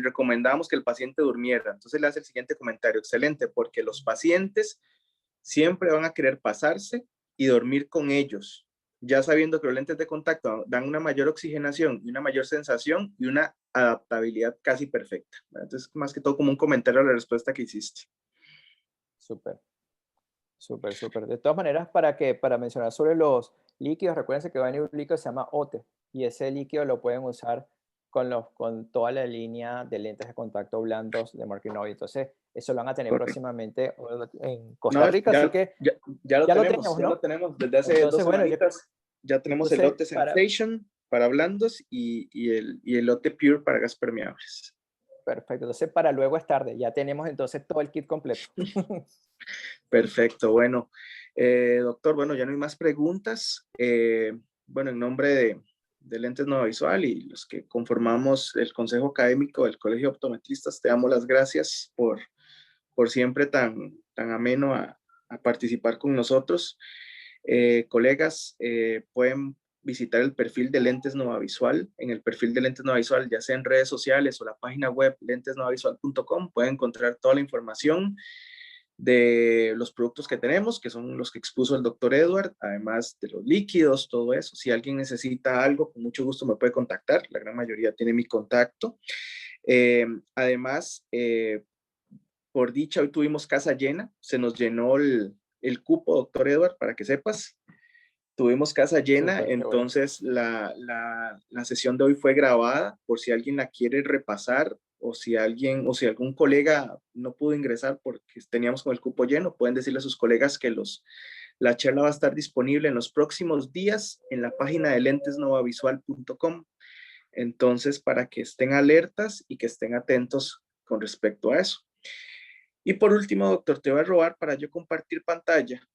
A: recomendábamos que el paciente durmiera. Entonces le hace el siguiente comentario, excelente, porque los pacientes siempre van a querer pasarse y dormir con ellos, ya sabiendo que los lentes de contacto dan una mayor oxigenación y una mayor sensación y una adaptabilidad casi perfecta. Entonces, más que todo como un comentario a la respuesta que hiciste.
D: Súper. Súper, súper. De todas maneras, para mencionar sobre los líquidos, recuérdense que va a venir un líquido que se llama OTE y ese líquido lo pueden usar con toda la línea de lentes de contacto blandos de Markinovi. Entonces, eso lo van a tener
A: Correcto.
D: próximamente en Costa
A: No,
D: Rica, así que
A: ya
D: ya lo tenemos,
A: lo
D: ¿no?
A: tenemos desde hace
D: Entonces,
A: dos
D: bueno,
A: semanitas. Ya tenemos el
D: entonces,
A: OTE Sensation para blandos y el OTE Pure para gas permeables.
D: perfecto. Entonces, para luego es tarde. Ya tenemos entonces todo el kit completo.
A: Perfecto, bueno. Doctor, bueno, ya no hay más preguntas. Bueno, en nombre de Lentes Nueva Visual y los que conformamos el Consejo Académico del Colegio de Optometristas, te damos las gracias por siempre tan ameno a participar con nosotros. Colegas, pueden visitar el perfil de Lentes Nova Visual. En el perfil de Lentes Nova Visual, ya sea en redes sociales o la página web lentesnovavisual.com, pueden encontrar toda la información de los productos que tenemos, que son los que expuso el doctor Edward, además de los líquidos, todo eso. Si alguien necesita algo, con mucho gusto me puede contactar. La gran mayoría tiene mi contacto. Además, por dicha, hoy tuvimos casa llena. Se nos llenó el cupo, doctor Edward, para que sepas. Tuvimos casa llena,
D: Súper,
A: entonces la sesión de hoy fue grabada por si alguien la quiere repasar o si algún colega no pudo ingresar porque teníamos con el cupo lleno, pueden decirle a sus colegas que la charla va a estar disponible en los próximos días en la página de lentesnovavisual.com. Entonces, para que estén alertas y que estén atentos con respecto a eso. Y por último, doctor, te voy a robar para yo compartir pantalla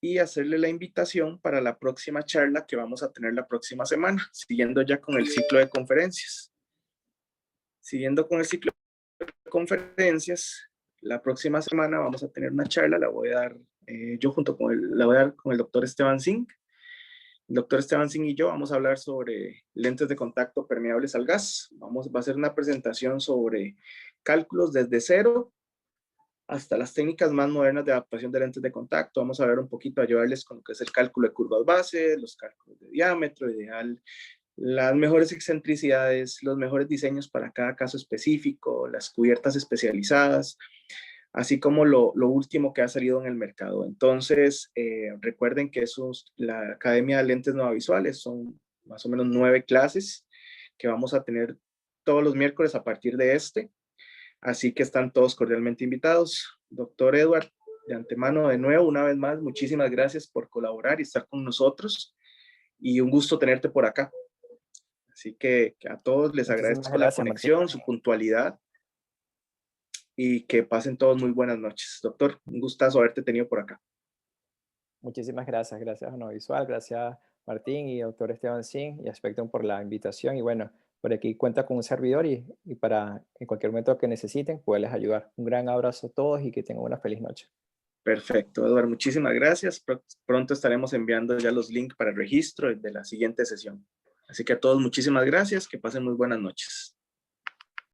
A: y hacerle la invitación para la próxima charla que vamos a tener la próxima semana, siguiendo ya con el ciclo de conferencias. Siguiendo con el ciclo de conferencias, la próxima semana vamos a tener una charla, la voy a dar yo la voy a dar con el doctor Esteban Singh. El doctor Esteban Singh y yo vamos a hablar sobre lentes de contacto permeables al gas. Va a hacer una presentación sobre cálculos desde cero hasta las técnicas más modernas de adaptación de lentes de contacto. Vamos a hablar un poquito, a ayudarles con lo que es el cálculo de curvas base, los cálculos de diámetro ideal, las mejores excentricidades, los mejores diseños para cada caso específico, las cubiertas especializadas, así como lo último que ha salido en el mercado. Entonces, recuerden que la Academia de Lentes Nova Visuales son más o menos 9 clases que vamos a tener todos los miércoles a partir de este. Así que están todos cordialmente invitados. Doctor Edward, de antemano, de nuevo, una vez más, muchísimas gracias por colaborar y estar con nosotros. Y un gusto tenerte por acá. Así que a todos les agradezco la conexión, su puntualidad y que pasen todos muy buenas noches. Doctor, un gustazo haberte tenido por acá.
D: Muchísimas gracias. Gracias a Nova Visual, gracias Martín y doctor Esteban Singh y a Spectrum por la invitación. Y bueno, por aquí cuenta con un servidor y para en cualquier momento que necesiten poderles ayudar. Un gran abrazo a todos y que tengan una feliz noche.
A: Perfecto, Eduardo, muchísimas gracias. Pronto estaremos enviando ya los links para el registro de la siguiente sesión. Así que a todos muchísimas gracias, que pasen muy buenas noches.